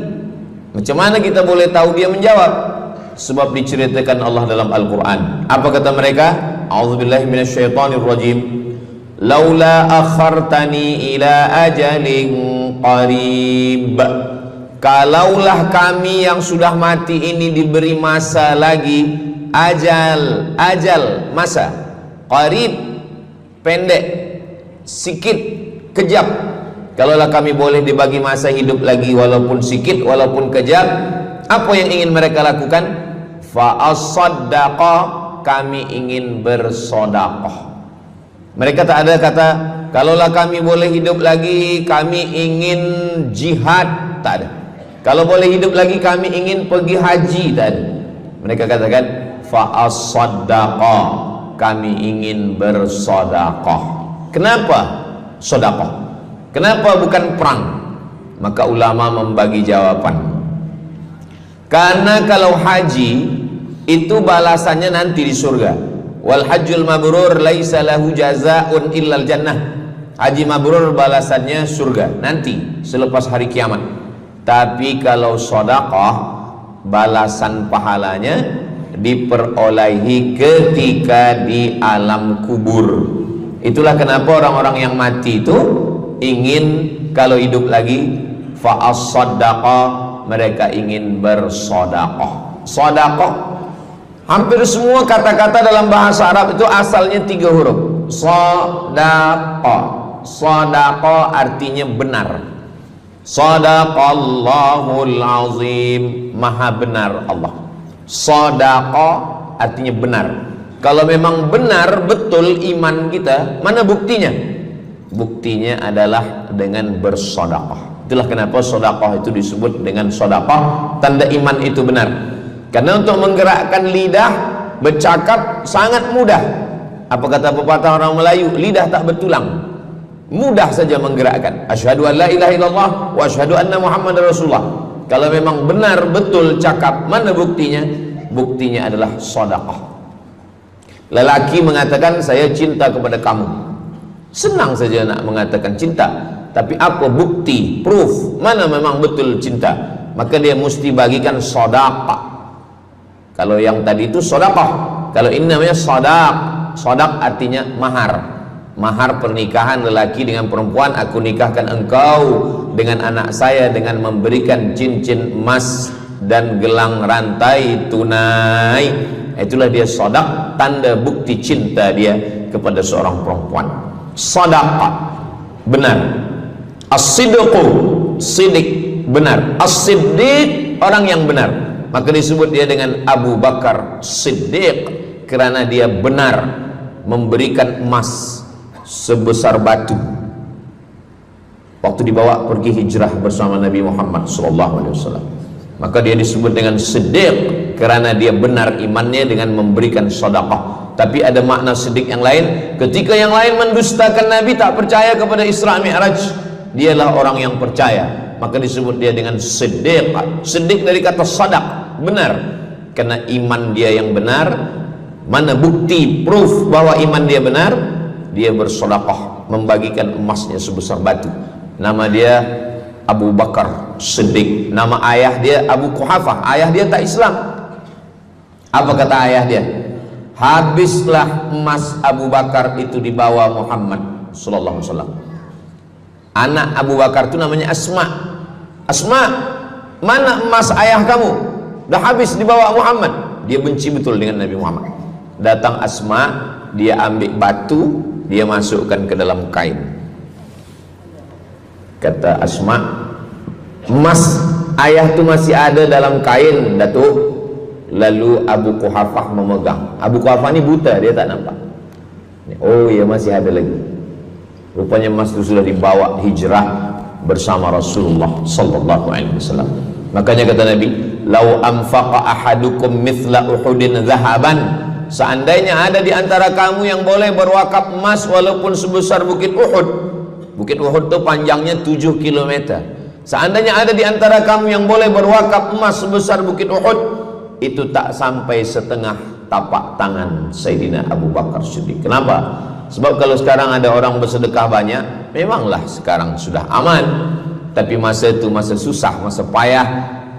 Macam mana kita boleh tahu dia menjawab? Sebab diceritakan Allah dalam Al-Quran. Apa kata mereka? A'udzubillahi minasyaitonirrajim. Laula akhartani ila ajalin qarib, kalaulah kami yang sudah mati ini diberi masa lagi, ajal masa, qarib pendek, sikit, kejap. Kalaulah kami boleh dibagi masa hidup lagi walaupun sikit, walaupun kejap, apa yang ingin mereka lakukan? Fa'as-saddaqa, kami ingin bersedekah. Mereka tak ada kata, kalaulah kami boleh hidup lagi, kami ingin jihad. Tak ada. Kalau boleh hidup lagi, kami ingin pergi haji. Tak ada. Mereka katakan, fa'as-saddaqa, kami ingin bersedekah. Kenapa sedekah? Kenapa bukan perang? Maka ulama membagi jawaban. Karena kalau haji itu balasannya nanti di surga. Wal hajjul mabrur laisa lahu jazaa'un illal jannah. Haji mabrur balasannya surga nanti selepas hari kiamat. Tapi kalau sedekah, balasan pahalanya diperolehi ketika di alam kubur. Itulah kenapa orang-orang yang mati itu ingin kalau hidup lagi, fa'as-saddaqa, mereka ingin bersedekah. Sedekah, hampir semua kata-kata dalam bahasa Arab itu asalnya 3 huruf. Sedekah. Sedekah artinya benar. Shadaqallahul azim, maha benar Allah. Sedekah artinya benar. Kalau memang benar betul iman kita, mana buktinya? Buktinya adalah dengan bersedekah. Itulah kenapa sedekah itu disebut dengan sedekah, tanda iman itu benar. Karena untuk menggerakkan lidah bercakap sangat mudah. Apa kata pepatah orang Melayu? Lidah tak bertulang. Mudah saja menggerakkan. Asyhadu an la ilaha illallah wa asyhadu anna Muhammadar Rasulullah. Kalau memang benar betul cakap, mana buktinya? Buktinya adalah sedekah. Lelaki mengatakan saya cinta kepada kamu. Senang saja nak mengatakan cinta. Tapi apa bukti, proof, mana memang betul cinta? Maka dia mesti bagikan sedekah. Kalau yang tadi itu sedekah, kalau ini namanya sadaq. Sadaq artinya mahar. Mahar pernikahan lelaki dengan perempuan, aku nikahkan engkau dengan anak saya dengan memberikan cincin emas dan gelang rantai tunai. Itulah dia sadaq, tanda bukti cinta dia kepada seorang perempuan. Sadaqah, benar. As-sidqu, sidik, benar. As-siddiq, orang yang benar. Maka disebut dia dengan Abu Bakar Siddiq, kerana dia benar memberikan emas sebesar batu waktu dibawa pergi hijrah bersama Nabi Muhammad SAW. Maka dia disebut dengan Siddiq kerana dia benar imannya dengan memberikan sedekah. Tapi ada makna siddiq yang lain. Ketika yang lain mendustakan Nabi, tak percaya kepada Isra Mi'raj, dialah orang yang percaya, maka disebut dia dengan siddiq. Siddiq dari kata sadaq, benar. Karena iman dia yang benar. Mana bukti, proof bahwa iman dia benar? Dia bersedekah, membagikan emasnya sebesar batu. Nama dia Abu Bakar Siddiq. Nama ayah dia Abu Quhafah. Ayah dia tak Islam. Apa kata ayah dia? Habislah emas Abu Bakar itu dibawa Muhammad sallallahu alaihi wasallam. Anak Abu Bakar itu namanya Asma. Asma, mana emas ayah kamu? Dah habis dibawa Muhammad. Dia benci betul dengan Nabi Muhammad. Datang Asma, dia ambil batu, dia masukkan ke dalam kain. Kata Asma, emas ayah tu masih ada dalam kain, Datuk. Lalu Abu Quhafah memegang. Abu Quhafah ni buta, dia tak nampak. Oh ya, masih ada lagi. Rupanya emas itu sudah dibawa hijrah bersama Rasulullah sallallahu alaihi wasallam. Makanya kata Nabi, "Lau anfaqa ahadukum mithla Uhudin zahaban." Seandainya ada di antara kamu yang boleh berwakaf emas walaupun sebesar Bukit Uhud. Bukit Uhud itu panjangnya 7 km. Seandainya ada di antara kamu yang boleh berwakaf emas sebesar Bukit Uhud, itu tak sampai setengah tapak tangan Sayyidina Abu Bakar Siddiq. Kenapa? Sebab kalau sekarang ada orang bersedekah banyak, memanglah sekarang sudah aman. Tapi masa itu masa susah, masa payah,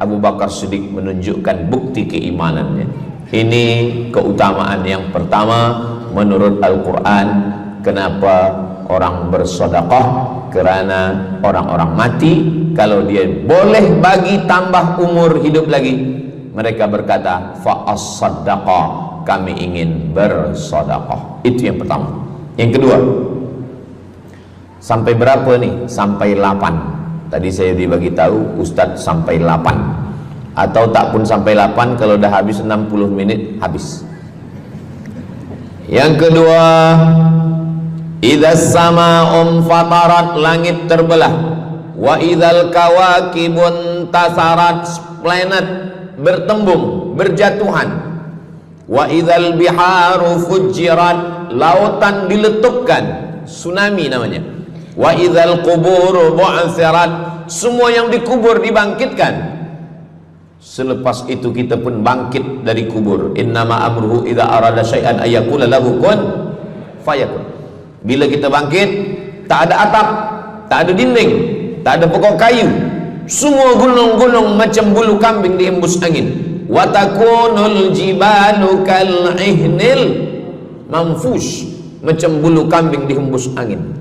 Abu Bakar Siddiq menunjukkan bukti keimanannya. Ini keutamaan yang pertama menurut Al-Quran. Kenapa orang bersedekah? Kerana orang-orang mati, kalau dia boleh bagi tambah umur hidup lagi, mereka berkata, fa'as-saddaqa, kami ingin bersedekah. Itu yang pertama. Yang kedua, sampai berapa nih? Sampai 8. Tadi saya dibagi tahu Ustadz sampai 8. atau tak pun sampai 8, kalau dah habis 60 menit habis. Yang kedua, idzas sama'um fatarat, langit terbelah, wa idzal kawakibun tasarat, planet bertembung, berjatuhan, wa idzal biharu fujirat, lautan diletupkan, tsunami namanya, wa idzal quburu bu'athirat, semua yang dikubur dibangkitkan. Selepas itu kita pun bangkit dari kubur. Innama amruhu idza arada syai'an ayyakula lahu kun fayakun. Bila kita bangkit, tak ada atap, tak ada dinding, tak ada pokok kayu, semua gunung-gunung macam bulu kambing dihembus angin. Wa takunul jibalu kal ihnil manfush, macam bulu kambing dihembus angin.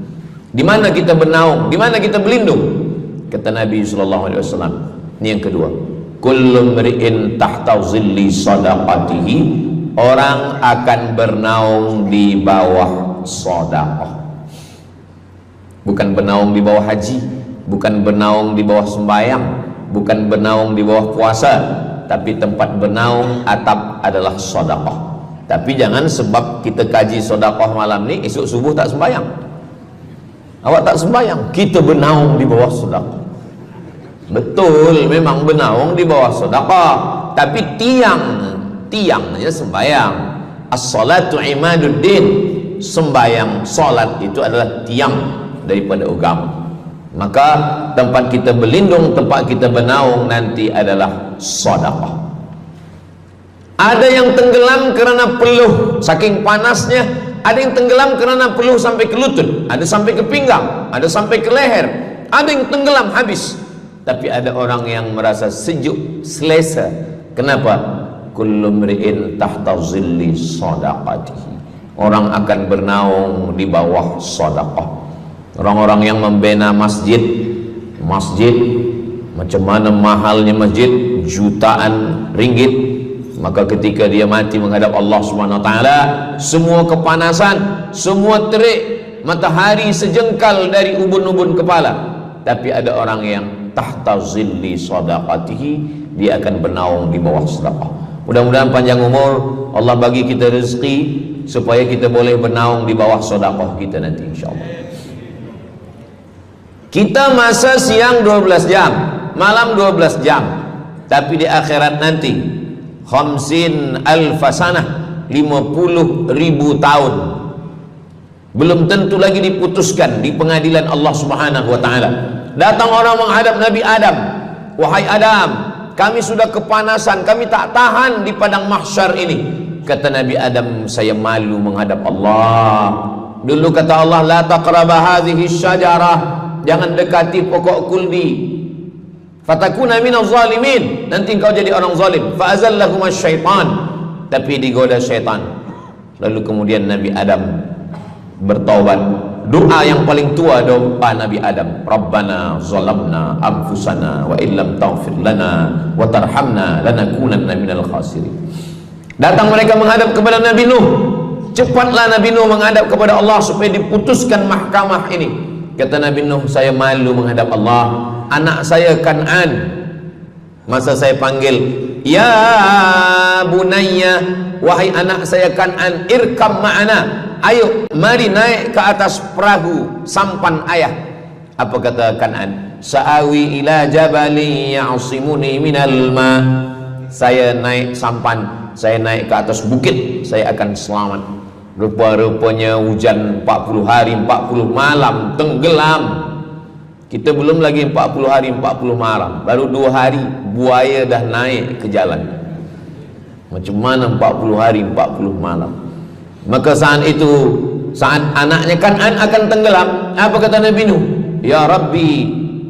Di mana kita bernaung, di mana kita berlindung? Kata Nabi sallallahu alaihi wasallam. Ini yang kedua. Kullu mri'in tahta zilli sadaqatihi, orang akan bernaung di bawah sedekah. Bukan bernaung di bawah haji, bukan bernaung di bawah sembahyang, bukan bernaung di bawah puasa, tapi tempat bernaung atap adalah sedekah. Tapi jangan sebab kita kaji sedekah malam ni, esok subuh tak sembahyang. Awak tak sembahyang, kita bernaung di bawah sedekah. Betul, memang bernaung di bawah sedekah, tapi tiangnya sembahyang. As-salatu imaduddin, sembahyang, salat itu adalah tiang daripada agama. Maka tempat kita berlindung, tempat kita bernaung nanti adalah sedekah. Ada yang tenggelam kerana peluh saking panasnya, ada yang tenggelam kerana peluh sampai ke lutut, ada sampai ke pinggang, ada sampai ke leher, ada yang tenggelam habis. Tapi ada orang yang merasa sejuk, selesa. Kenapa? Kullu mri'in tahta zilli sadaqatihi, orang akan bernaung di bawah sedekah. Orang-orang yang membina masjid, macam mana mahalnya masjid, jutaan ringgit, maka ketika dia mati menghadap Allah Subhanahu wa taala, semua kepanasan, semua terik matahari sejengkal dari ubun-ubun kepala. Tapi ada orang yang tahta zilli sadaqatihi, dia akan bernaung di bawah sedekah. Mudah-mudahan panjang umur, Allah bagi kita rezeki supaya kita boleh bernaung di bawah sedekah kita nanti insyaallah. Kita masa siang 12 jam, malam 12 jam, tapi di akhirat nanti 50,000 sanah, 50,000 tahun, belum tentu lagi diputuskan di pengadilan Allah Subhanahu wa taala. Datang orang menghadap Nabi Adam, wahai Adam, kami sudah kepanasan, kami tak tahan di padang mahsyar ini. Kata Nabi Adam, saya malu menghadap Allah. Dulu kata Allah, la taqraba hadhihi syajarah, jangan dekati pokok kuldi, fatakuna minaz zalimin, nanti engkau jadi orang zalim. Fa azallahumas syaitan, tapi digoda syaitan. Lalu kemudian Nabi Adam bertaubat. Doa yang paling tua doa Nabi Adam, Rabbana zalamna anfusana wa illam taghfir lana wa tarhamna lanakunanna minal khasirin. Datang mereka menghadap kepada Nabi Nuh. Cepatlah Nabi Nuh menghadap kepada Allah supaya diputuskan mahkamah ini. Kata Nabi Nuh, saya malu menghadap Allah. Anak saya Kan'an, masa saya panggil, ya bunayya, wahai anak saya Kan'an, irkam ma'ana, ayo mari naik ke atas perahu sampan ayah. Apa kata Kan'an? Sa'awi ila jabali ya'simuni minal ma, saya naik sampan, saya naik ke atas bukit, saya akan selamat. Rupa-rupanya hujan 40 hari 40 malam, tenggelam. Kita belum lagi 40 hari 40 malam, baru 2 hari buaya dah naik ke jalan. Macam mana 40 hari 40 malam? Maka saat itu, saat anaknya Kan'an akan tenggelam, apa kata Nabi Nuh? Ya Rabbi,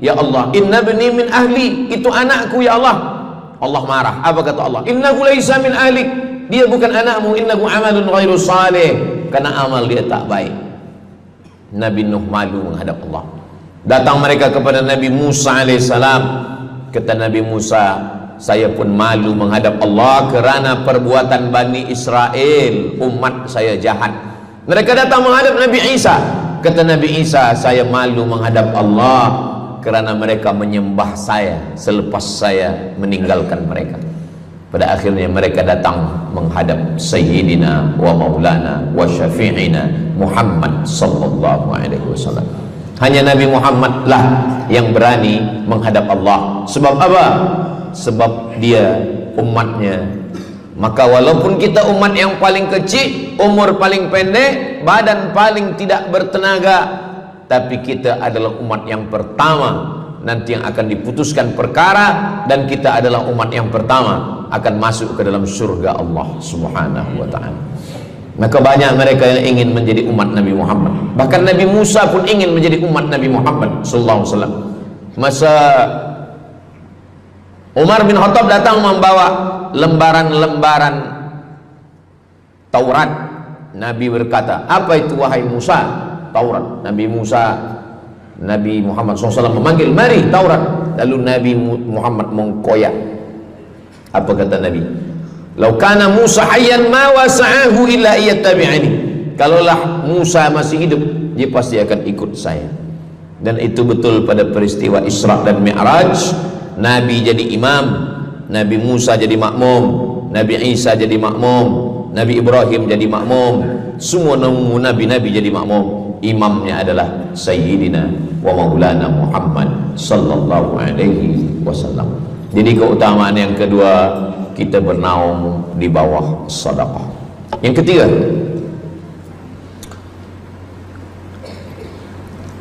ya Allah, inna bni min ahli, itu anakku ya Allah. Allah marah. Apa kata Allah? Innahu laisa min ahlik, dia bukan anakmu. Innahu amalun ghairu salih, karena amal dia tak baik. Nabi Nuh malu menghadap Allah. Datang mereka kepada Nabi Musa alaihissalam. Kata Nabi Musa, saya pun malu menghadap Allah kerana perbuatan Bani Israel, umat saya jahat. Mereka datang menghadap Nabi Isa. Kata Nabi Isa, saya malu menghadap Allah kerana mereka menyembah saya selepas saya meninggalkan mereka. Pada akhirnya mereka datang menghadap Sayyidina wa Maulana wa Syafi'ina Muhammad sallallahu alaihi wasallam. Hanya Nabi Muhammad lah yang berani menghadap Allah. Sebab apa? Sebab dia umatnya. Maka walaupun kita umat yang paling kecil, umur paling pendek, badan paling tidak bertenaga, tapi kita adalah umat yang pertama nanti yang akan diputuskan perkara, dan kita adalah umat yang pertama akan masuk ke dalam surga Allah Subhanahu wa ta'ala. Maka banyak mereka yang ingin menjadi umat Nabi Muhammad. Bahkan Nabi Musa pun ingin menjadi umat Nabi Muhammad sallallahu alaihi wasallam. Masa Umar bin Khattab datang membawa lembaran-lembaran Taurat, Nabi berkata, "Apa itu wahai Musa?" Taurat. Nabi Muhammad SAW memanggil, "Mari Taurat." Lalu Nabi Muhammad mengkoyak. Apa kata Nabi? "Lau kana Musa hayyan ma wasa'ahu illa iyattabi'ani." Kalaulah Musa masih hidup, dia pasti akan ikut saya. Dan itu betul pada peristiwa Isra dan Mi'raj. Nabi jadi imam, Nabi Musa jadi makmum, Nabi Isa jadi makmum, Nabi Ibrahim jadi makmum, semua nabi-nabi jadi makmum. Imamnya adalah Sayyidina wa Maulana Muhammad sallallahu alaihi wasallam. Jadi keutamaan yang kedua, kita bernaung di bawah sedekah. Yang ketiga,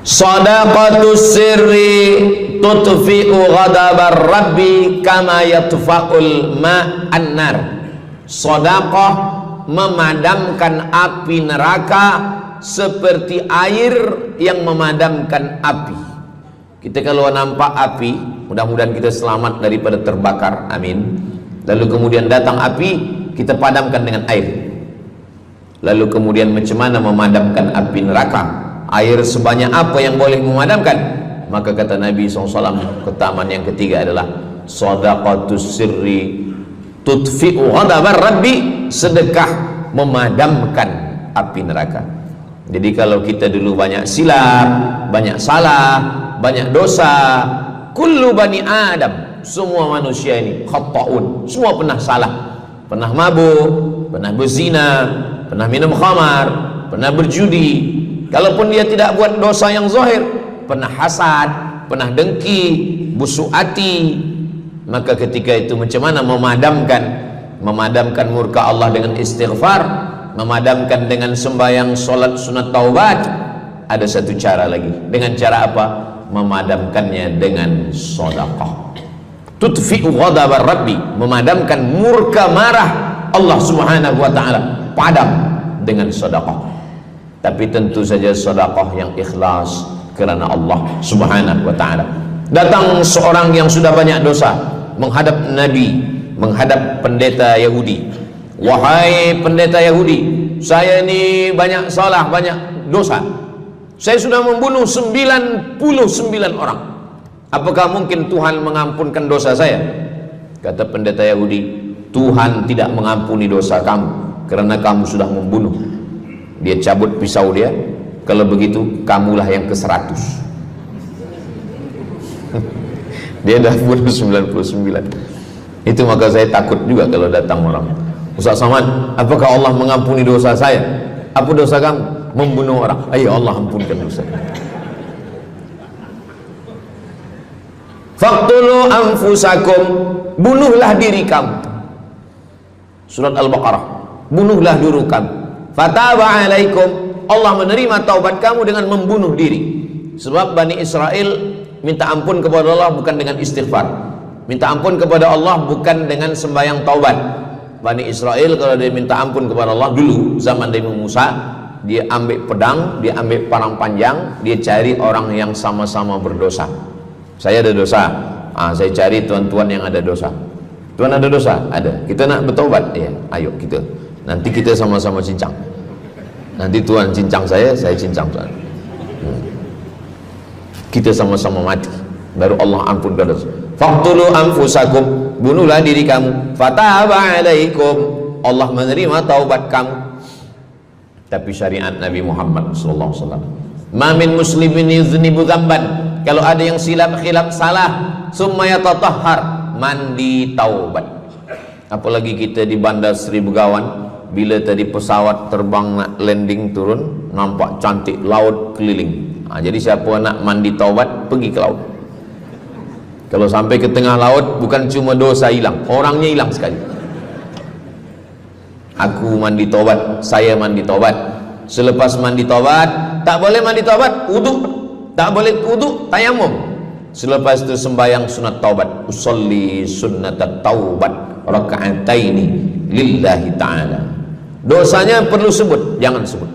sadaqatus sirri tutfi'u ghadabar rabbi kama yatfa'ul ma'an nar. Sedekah memadamkan api neraka seperti air yang memadamkan api. Kita kalau nampak api, mudah-mudahan kita selamat daripada terbakar, amin. Lalu kemudian datang api, kita padamkan dengan air. Lalu kemudian macam mana memadamkan api neraka? Air sebanyak apa yang boleh memadamkan? Maka kata Nabi SAW, keutamaan yang ketiga adalah sadaqatus sirri tutfi'u ghadabar rabbi, sedekah memadamkan api neraka. Jadi kalau kita dulu banyak silap, banyak salah, banyak dosa, kullu bani Adam, semua manusia ini khata'un, semua pernah salah, pernah mabuk, pernah berzina, pernah minum khamar, pernah berjudi. Kalaupun dia tidak buat dosa yang zahir, pernah hasad, pernah dengki, busuk hati. Maka ketika itu macam mana memadamkan murka Allah dengan istighfar, memadamkan dengan sembahyang solat sunat taubat? Ada satu cara lagi. Dengan cara apa? Memadamkannya dengan sedekah. Tutfi'u ghadabar rabbi, memadamkan murka marah Allah Subhanahu wa ta'ala, padam dengan sedekah. Tapi tentu saja sedekah yang ikhlas kerana Allah Subhanahu wa ta'ala. Datang seorang yang sudah banyak dosa menghadap Nabi, menghadap pendeta Yahudi. "Wahai pendeta Yahudi, saya ini banyak salah, banyak dosa. Saya sudah membunuh 99 orang. Apakah mungkin Tuhan mengampunkan dosa saya?" Kata pendeta Yahudi, "Tuhan tidak mengampuni dosa kamu kerana kamu sudah membunuh." Dia cabut pisau dia. "Kalau begitu kamulah yang ke-100." Dia dah bunuh 99. Itu maka saya takut juga kalau datang orang, "Ustaz Samad, apakah Allah mengampuni dosa saya?" "Apa dosa kamu?" "Membunuh orang." "Ayo Allah ampunkan dosa." Faqtulu anfusakum, bunuhlah diri kamu. Surat Al-Baqarah, bunuhlah diri kamu. Fataba alaikum, Allah menerima taubat kamu dengan membunuh diri. Sebab Bani Israel minta ampun kepada Allah bukan dengan istighfar, minta ampun kepada Allah bukan dengan sembahyang taubat. Bani Israel kalau dia minta ampun kepada Allah dulu zaman Nabi Musa, dia ambil pedang, dia ambil parang panjang, dia cari orang yang sama-sama berdosa. "Saya ada dosa, saya cari tuan-tuan yang ada dosa. Tuan ada dosa? Ada. Kita nak bertaubat? Ya, ayo kita. Nanti kita sama-sama cincang. Nanti tuan cincang saya cincang tuan. Kita sama-sama mati. Baru Allah ampunkan dosa. Faqtulu anfusakum, bunuhlah diri kamu. Fataba alaikum, Allah menerima taubat kamu." Tapi syariat Nabi Muhammad sallallahu alaihi wasallam, "Ma min muslimin yuznibu dzamban Kalau ada yang silap khilaf salah, summa yatatahhar, mandi taubat. Apalagi kita di Bandar Sri Begawan, bila tadi pesawat terbang nak landing turun, nampak cantik laut keliling. Jadi siapa nak mandi taubat, pergi ke laut. Kalau sampai ke tengah laut, bukan cuma dosa hilang, orangnya hilang sekali. Aku mandi taubat, saya mandi taubat. Selepas mandi taubat, tak boleh mandi taubat, wudu. Tak boleh wudu, tayamum. Selepas itu sembahyang sunat taubat, usolli sunnatat taubat raka'ataini lillahi ta'ala. Dosanya perlu sebut, jangan sebut.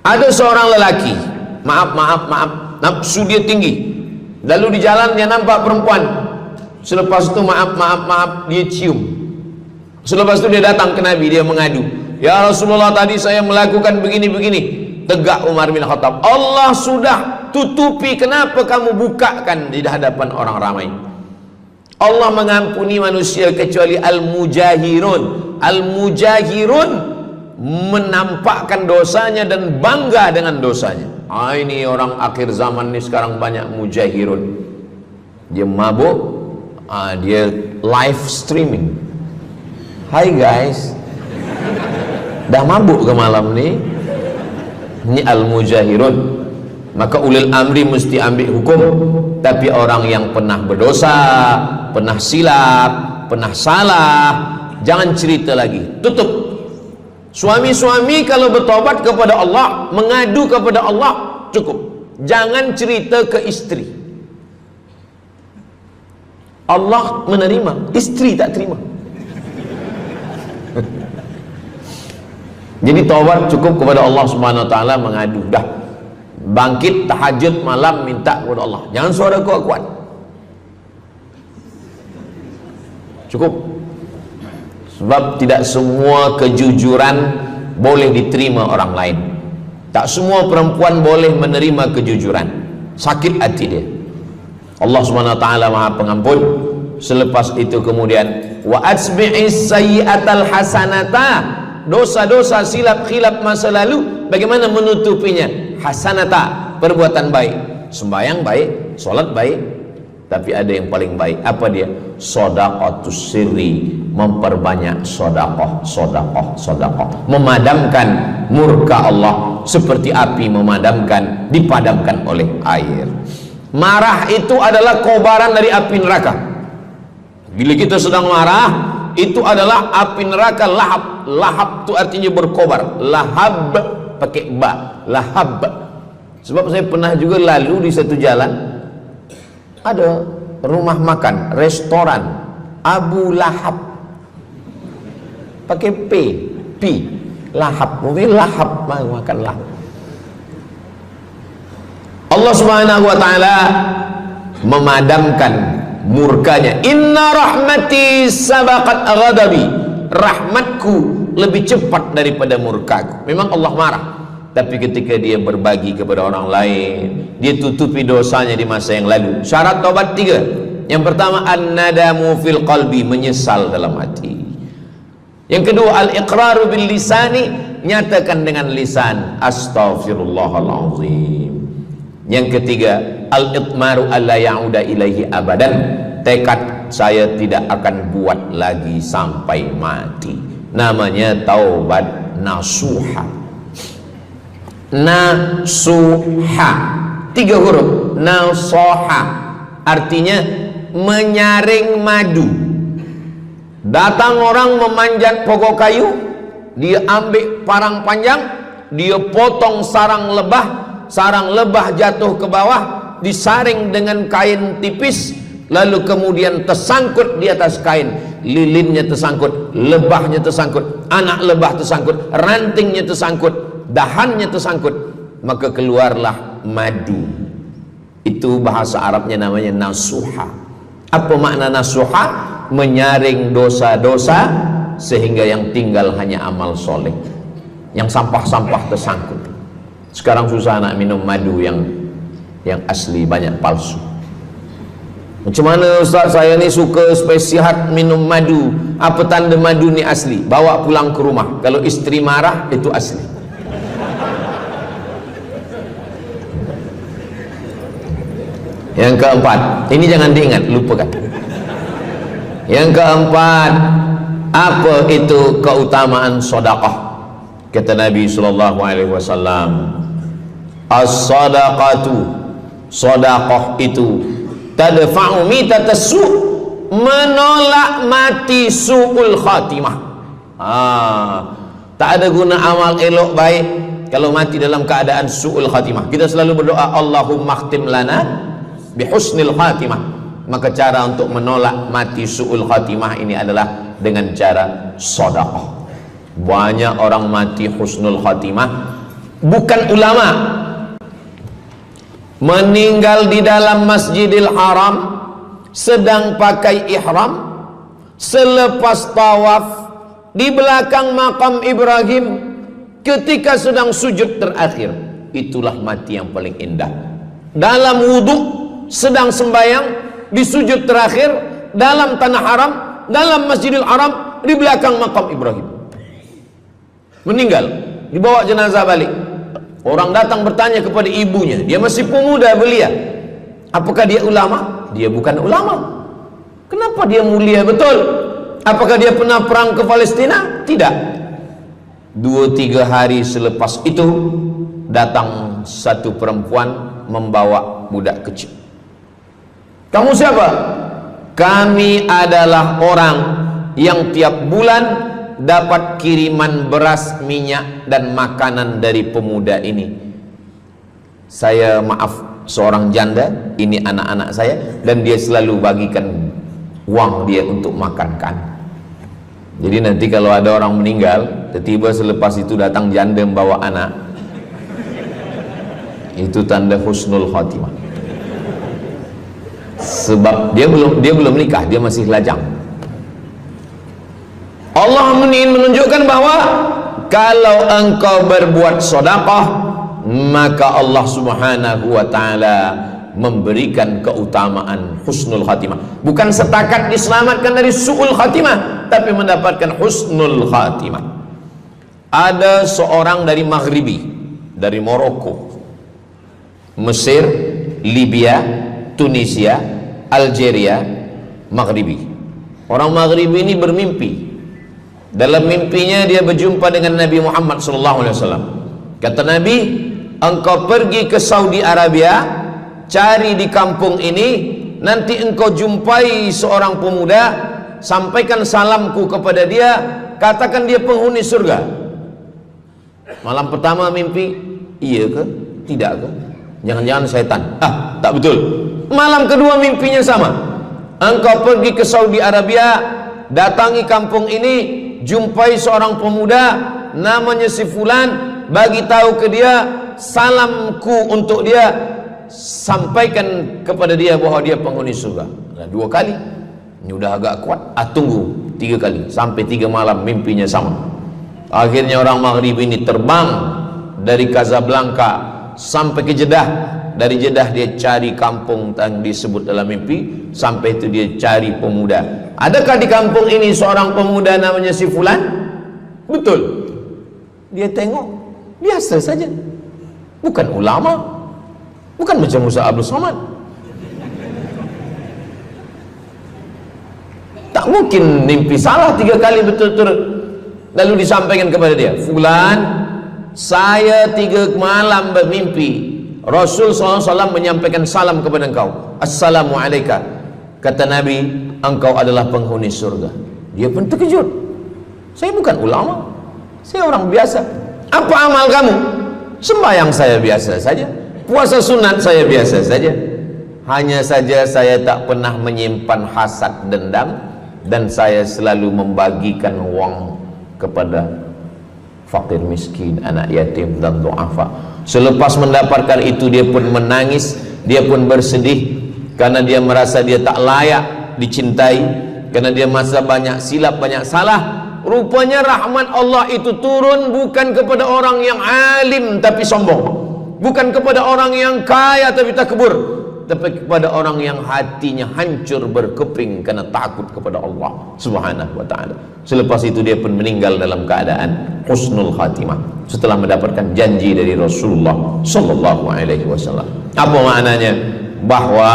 Ada seorang lelaki, maaf, nafsu dia tinggi. Lalu di jalan dia nampak perempuan. Selepas itu maaf, dia cium. Selepas itu dia datang ke Nabi, dia mengadu. Ya Rasulullah, tadi saya melakukan begini-begini. Tegak Umar bin Khattab, Allah sudah tutupi, kenapa kamu bukakan di hadapan orang ramai? Allah mengampuni manusia kecuali al-mujahirun. Al-mujahirun menampakkan dosanya dan bangga dengan dosanya. Ini orang akhir zaman ini sekarang banyak mujahirun. Dia mabuk, dia live streaming. Hai guys, dah mabuk ke malam ni? Ini al-mujahirun. Maka ulil amri mesti ambil hukum. Tapi orang yang pernah berdosa, pernah silap, pernah salah, jangan cerita lagi, tutup. Suami-suami kalau bertobat kepada Allah, mengadu kepada Allah, cukup. Jangan cerita ke istri. Allah menerima, istri tak terima. Jadi taubat cukup kepada Allah Subhanahu wa taala, mengadu dah. Bangkit tahajud malam minta kepada Allah. Jangan suara kuat-kuat. Cukup. Sebab tidak semua kejujuran boleh diterima orang lain. Tak semua perempuan boleh menerima kejujuran. Sakit hati dia. Allah Subhanahu wa taala Maha Pengampun. Selepas itu kemudian wa atsbi'is sayyi'atal hasanata. Dosa-dosa silap khilaf masa lalu bagaimana menutupinya? Hasanata, perbuatan baik. Sembahyang baik, solat baik, tapi ada yang paling baik. Apa dia? Shadaqatus sirri, memperbanyak sedekah, memadamkan murka Allah seperti api dipadamkan oleh air. Marah itu adalah kobaran dari api neraka. Bila kita sedang marah, itu adalah api neraka lahab. Lahab itu artinya berkobar. Lahab pakai ba, lahab. Sebab saya pernah juga lalu di satu jalan, ada rumah makan, restoran Abu Lahab, pakai P, lahab, mungkin lahab, makan lahab. Allah Subhanahu wa taala memadamkan murkanya. Inna rahmati sabaqat ghadabi, rahmatku lebih cepat daripada murkaku. Memang Allah marah, tapi ketika dia berbagi kepada orang lain, dia tutupi dosanya di masa yang lalu. Syarat taubat 3. Yang pertama, an-nadamu fil qalbi, menyesal dalam hati. Yang kedua, al-iqraru bil lisani, nyatakan dengan lisan astaghfirullahalazim. Yang ketiga, al-itmaru alla ya'uda ilaihi abadan, tekad saya tidak akan buat lagi sampai mati. Namanya taubat nasuha. Nasuha 3 huruf. Nasoha artinya menyaring madu. Datang orang memanjat pokok kayu, dia ambil parang panjang, dia potong sarang lebah jatuh ke bawah, disaring dengan kain tipis, lalu kemudian tersangkut di atas kain. Lilinnya tersangkut, lebahnya tersangkut, anak lebah tersangkut, rantingnya tersangkut, dahannya tersangkut, maka keluarlah madu. Itu bahasa Arabnya namanya nasuha. Apa makna nasuha? Menyaring dosa-dosa sehingga yang tinggal hanya amal soleh. Yang sampah-sampah tersangkut. Sekarang susah nak minum madu yang asli, banyak palsu. Macam mana Ustaz, saya ni suka spesihat minum madu. Apa tanda madu ni asli? Bawa pulang ke rumah. Kalau istri marah, itu asli. Yang keempat, ini jangan diingat, lupakan. Yang keempat, apa itu keutamaan sedekah? Kata Nabi sallallahu alaihi wasallam, as-sadaqatu, sedekah itu tadfa'u mitatas su', menolak mati su'ul khatimah. Tak ada guna amal elok baik kalau mati dalam keadaan su'ul khatimah. Kita selalu berdoa, Allahumma khtim lana bihusnil khatimah. Maka cara untuk menolak mati su'ul khatimah ini adalah dengan cara sedekah. Banyak orang mati husnul khatimah, bukan ulama, meninggal di dalam Masjidil Haram sedang pakai ihram, selepas tawaf di belakang makam Ibrahim ketika sedang sujud terakhir. Itulah mati yang paling indah. Dalam wudhu sedang sembahyang di sujud terakhir dalam tanah haram, dalam Masjidil Haram di belakang makam Ibrahim. Meninggal, dibawa jenazah balik. Orang datang bertanya kepada ibunya, dia masih pemuda belia, apakah dia ulama? Dia bukan ulama. Kenapa dia mulia betul? Apakah dia pernah perang ke Palestina? Tidak. 2-3 hari selepas itu datang satu perempuan membawa budak kecil. Kamu siapa? Kami adalah orang yang tiap bulan dapat kiriman beras, minyak dan makanan dari pemuda ini. Saya maaf, seorang janda, ini anak-anak saya, dan dia selalu bagikan uang dia untuk makankan. Jadi nanti kalau ada orang meninggal, tiba-tiba selepas itu datang janda membawa anak, itu tanda husnul khatimah. Sebab dia belum nikah, dia masih lajang. Allah ingin menunjukkan bahwa kalau engkau berbuat sedekah, maka Allah Subhanahu wa taala memberikan keutamaan husnul khatimah. Bukan setakat diselamatkan dari su'ul khatimah, tapi mendapatkan husnul khatimah. Ada seorang dari Maghribi, dari Maroko, Mesir, Libya, Tunisia, Algeria, Maghribi. Orang Maghribi ini bermimpi. Dalam mimpinya dia berjumpa dengan Nabi Muhammad SAW. Kata Nabi, engkau pergi ke Saudi Arabia, cari di kampung ini, nanti engkau jumpai seorang pemuda, sampaikan salamku kepada dia, katakan dia penghuni surga. Malam pertama mimpi, iya ke? Tidak ke? Jangan-jangan syaitan. Tak betul. Malam kedua mimpinya sama. Engkau pergi ke Saudi Arabia, datangi kampung ini, jumpai seorang pemuda namanya si fulan, bagi tahu ke dia, salamku untuk dia, sampaikan kepada dia bahwa dia penghuni surga. Nah, 2 kali ini udah agak kuat. Tunggu 3 kali, sampai 3 malam mimpinya sama. Akhirnya orang Maghrib ini terbang dari Casablanca sampai ke Jeddah. Dari Jeddah dia cari kampung yang disebut dalam mimpi, sampai itu dia cari pemuda. Adakah di kampung ini seorang pemuda namanya si fulan? Betul. Dia tengok biasa saja, bukan ulama, bukan macam Musa Abdul Somad. Tak mungkin mimpi salah 3 kali betul-betul. Lalu disampaikan kepada dia, fulan, saya 3 malam bermimpi Rasul SAW menyampaikan salam kepada engkau, Assalamualaikum. Kata Nabi, engkau adalah penghuni surga. Dia pun terkejut. Saya bukan ulama, saya orang biasa. Apa amal kamu? Sembahyang saya biasa saja, puasa sunat saya biasa saja. Hanya saja saya tak pernah menyimpan hasad dendam, dan saya selalu membagikan uang kepada fakir miskin, anak yatim dan du'afa. Selepas mendapatkan itu dia pun menangis, dia pun bersedih karena dia merasa dia tak layak dicintai, karena dia masa banyak silap, banyak salah. Rupanya rahmat Allah itu turun bukan kepada orang yang alim tapi sombong, bukan kepada orang yang kaya tapi takbur, tapi kepada orang yang hatinya hancur berkeping karena takut kepada Allah Subhanahu wa ta'ala. Selepas itu dia pun meninggal dalam keadaan husnul khatimah setelah mendapatkan janji dari Rasulullah sallallahu alaihi wasallam. Apa maknanya? bahwa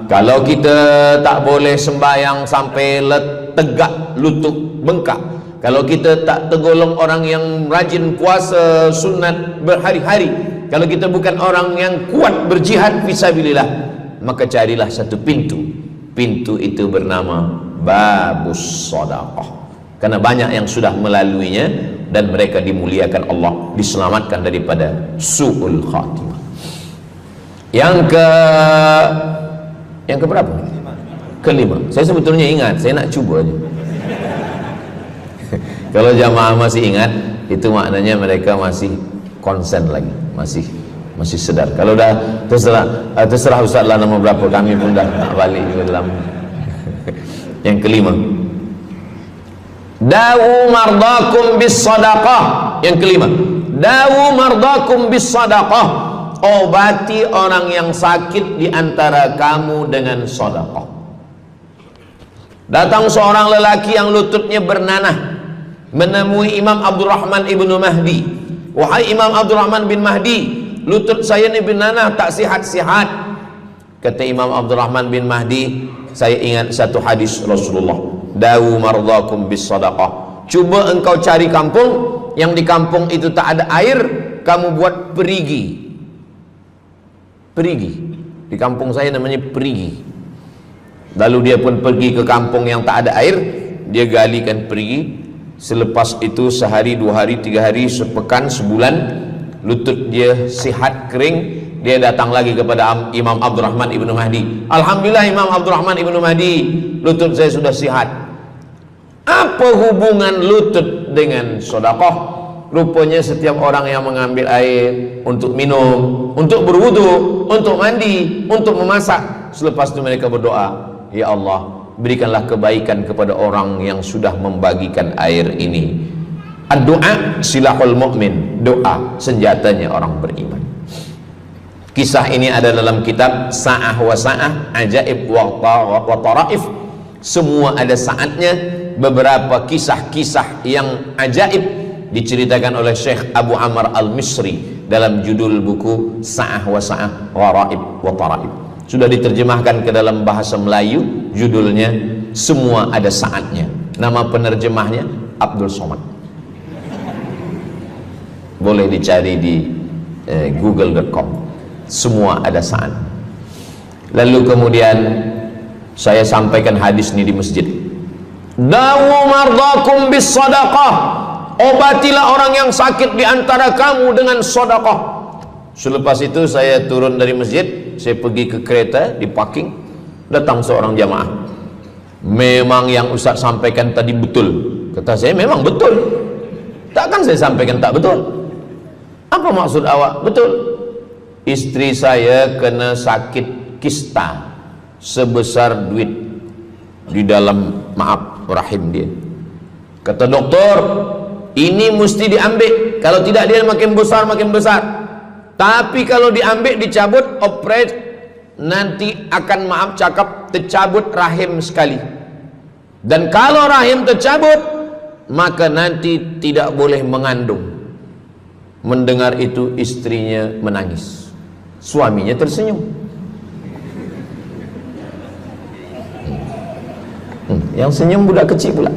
kalau kita tak boleh sembahyang sampai tegak lutut bengkak, kalau kita tak tergolong orang yang rajin puasa sunat berhari-hari, kalau kita bukan orang yang kuat berjihad fisabilillah, maka carilah satu pintu. Pintu itu bernama babus sedekah. Karena banyak yang sudah melaluinya dan mereka dimuliakan Allah, diselamatkan daripada su'ul khatimah. Yang berapa? Kelima. Saya sebetulnya ingat, saya nak cuba aja. Kalau jamaah masih ingat, itu maknanya mereka masih konsen lagi, masih sedar. Kalau dah terserah Ustaz lah nama berapa, kami pun dah tak balik ke dalam. Yang kelima, dawu mardakum bis sadaqah. Yang kelima, dawu mardakum bis sadaqah. Obati orang yang sakit di antara kamu dengan sedekah. Datang seorang lelaki yang lututnya bernanah menemui Imam Abdurrahman ibnu Mahdi. Wahai Imam Abdurrahman bin Mahdi, lutut saya ni bernanah tak sihat-sihat. Kata Imam Abdurrahman bin Mahdi, saya ingat satu hadis Rasulullah, dawu mardakum bis sadaqah. Cuba engkau cari kampung yang di kampung itu tak ada air, kamu buat perigi. Di kampung saya namanya perigi. Lalu dia pun pergi ke kampung yang tak ada air, dia galikan perigi. Selepas itu sehari, 2 hari, 3 hari, sepekan, sebulan, lutut dia sihat kering. Dia datang lagi kepada Imam Abdurrahman ibnu Mahdi. Alhamdulillah Imam Abdurrahman ibnu Mahdi, lutut saya sudah sihat. Apa hubungan lutut dengan sedekah? Rupanya setiap orang yang mengambil air untuk minum, untuk berwudu, untuk mandi, untuk memasak, selepas itu mereka berdoa, ya Allah, berikanlah kebaikan kepada orang yang sudah membagikan air ini. Ad-du'a silahul mu'min, doa senjatanya orang beriman. Kisah ini ada dalam kitab Sa'ah wa Sa'ah, Ajaib wa Taraif. Semua ada saatnya. Beberapa kisah-kisah yang ajaib diceritakan oleh Syekh Abu Amr Al-Misri dalam judul buku Sa'ah wa Sa'ah, Gharaib wa Taraib. Sudah diterjemahkan ke dalam bahasa Melayu, judulnya Semua Ada Saatnya. Nama penerjemahnya Abdul Somad. Boleh dicari di google.com. Semua ada saat. Lalu kemudian saya sampaikan hadis ini di masjid. Dawu mardakum bis sadaqah. Obatilah orang yang sakit di antara kamu dengan sedekah. Selepas itu saya turun dari masjid, saya pergi ke kereta, di parking. Datang seorang jamaah. Memang yang Ustaz sampaikan tadi betul. Kata saya, memang betul. Takkan saya sampaikan tak betul? Apa maksud awak? Betul. Istri saya kena sakit kista sebesar duit di dalam rahim dia. Kata doktor, ini mesti diambil, kalau tidak dia makin besar. Tapi kalau diambil, dicabut, operate, nanti akan tercabut rahim sekali. Dan kalau rahim tercabut, maka nanti tidak boleh mengandung. Mendengar itu istrinya menangis, suaminya tersenyum. Yang senyum budak kecil pula.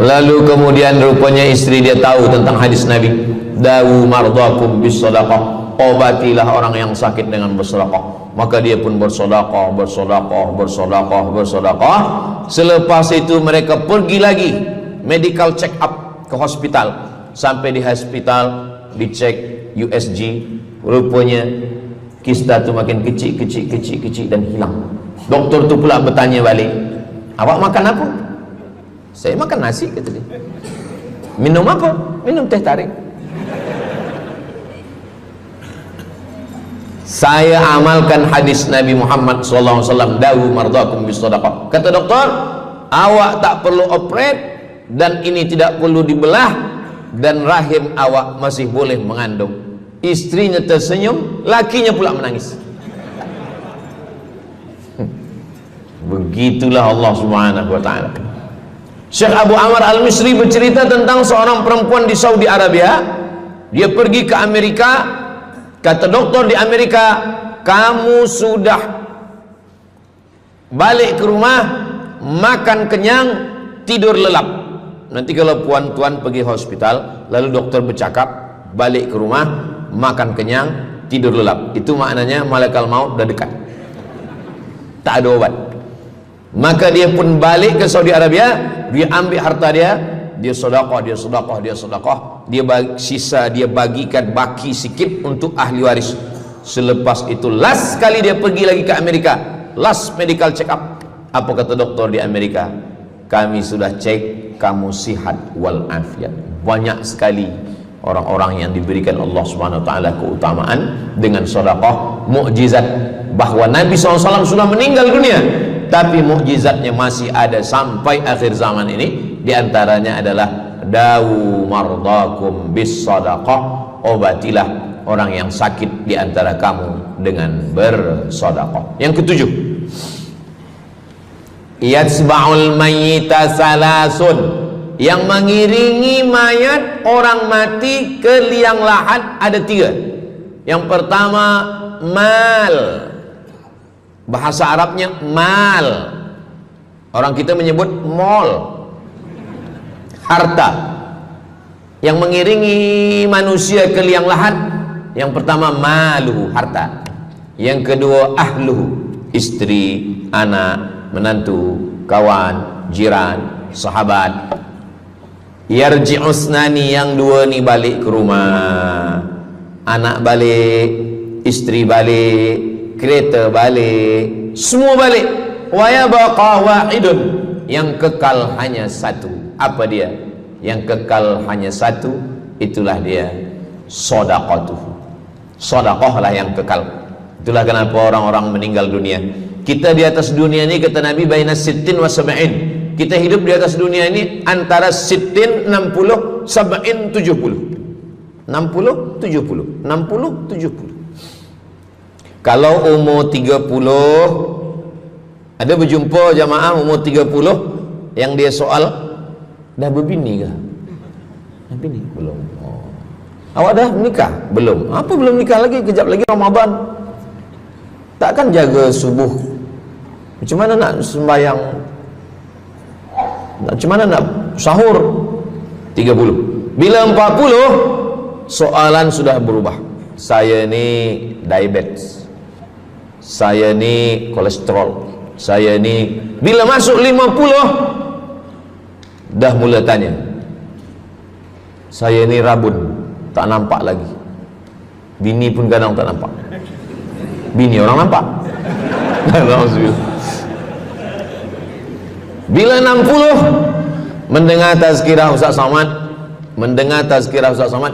Lalu kemudian rupanya istri dia tahu tentang hadis Nabi, dawu mardakum bis sadaqah. Obatilah orang yang sakit dengan bersedekah. Maka dia pun bersedekah. Selepas itu mereka pergi lagi medical check up ke hospital. Sampai di hospital dicek USG, rupanya kista tu makin kecil dan hilang. Doktor tu pula bertanya balik, awak makan apa? Saya makan nasi, kata dia. Minum apa? Minum teh tarik. Saya amalkan hadis Nabi Muhammad SAW, dawu mardakum bis sadaqah. Kata doktor, awak tak perlu operate, dan ini tidak perlu dibelah, dan rahim awak masih boleh mengandung. Istrinya tersenyum, lakinya pula menangis. Begitulah Allah Subhanahu wa ta'ala. Syekh Abu Amr Al-Misri bercerita tentang seorang perempuan di Saudi Arabia. Dia pergi ke Amerika Kata dokter di Amerika, kamu sudah balik ke rumah, makan kenyang, tidur lelap. Nanti kalau puan-tuan pergi hospital, lalu dokter bercakap, balik ke rumah, makan kenyang, tidur lelap, itu maknanya malaikat maut dah dekat, tak ada obat. Maka dia pun balik ke Saudi Arabia, dia ambil harta dia sedekah, dia sisa, dia bagikan baki sikit untuk ahli waris. Selepas itu last kali dia pergi lagi ke Amerika, last medical check up. Apa kata dokter di Amerika? Kami sudah cek, kamu sihat walafiat. Banyak sekali orang-orang yang diberikan Allah Subhanahu wa taala keutamaan dengan sedekah, mukjizat, bahwa Nabi SAW sudah meninggal dunia, tapi mukjizatnya masih ada sampai akhir zaman ini. Di antaranya adalah dawu mardakum bis sadaqah, obatilah orang yang sakit di antara kamu dengan bersedekah. Yang ketujuh, yatsba'ul mayyita salasun, yang mengiringi mayat orang mati ke liang lahat ada tiga. Yang pertama, mal, bahasa Arabnya mal, orang kita menyebut mall, harta. Yang mengiringi manusia ke liang lahat, yang pertama maluhu, harta. Yang kedua ahluhu, istri, anak, menantu, kawan, jiran, sahabat. Yarji'usnani, yang dua ni balik ke rumah, anak balik, istri balik, kereta balik, semua balik. Wa yabqa wahidun, yang kekal hanya satu. Apa dia? Yang kekal hanya satu, itulah dia sedekah. Sedekah lah yang kekal. Itulah kenapa orang-orang meninggal dunia. Kita di atas dunia ini, kata Nabi, baina sittin wa sab'in. Kita hidup di atas dunia ini antara sittin, 60, sab'in, 70. 60, 70, 60, 70. Kalau umur 30, ada berjumpa jamaah umur 30 yang dia soal, dah berbini kah? Dah bini? Belum. Oh. Awak dah menikah? Belum. Apa belum nikah lagi? Kejap lagi Ramadan. Takkan jaga subuh? Macam mana nak sembahyang? Macam mana nak sahur? 30. Bila 40, soalan sudah berubah. Saya ni diabetes, saya ni kolesterol, saya ni. Bila masuk 50, dah mula tanya, saya ni rabun, tak nampak lagi. Bini pun kadang tak nampak. Bini orang nampak. Bila 60, mendengar tazkirah Ustaz Somad,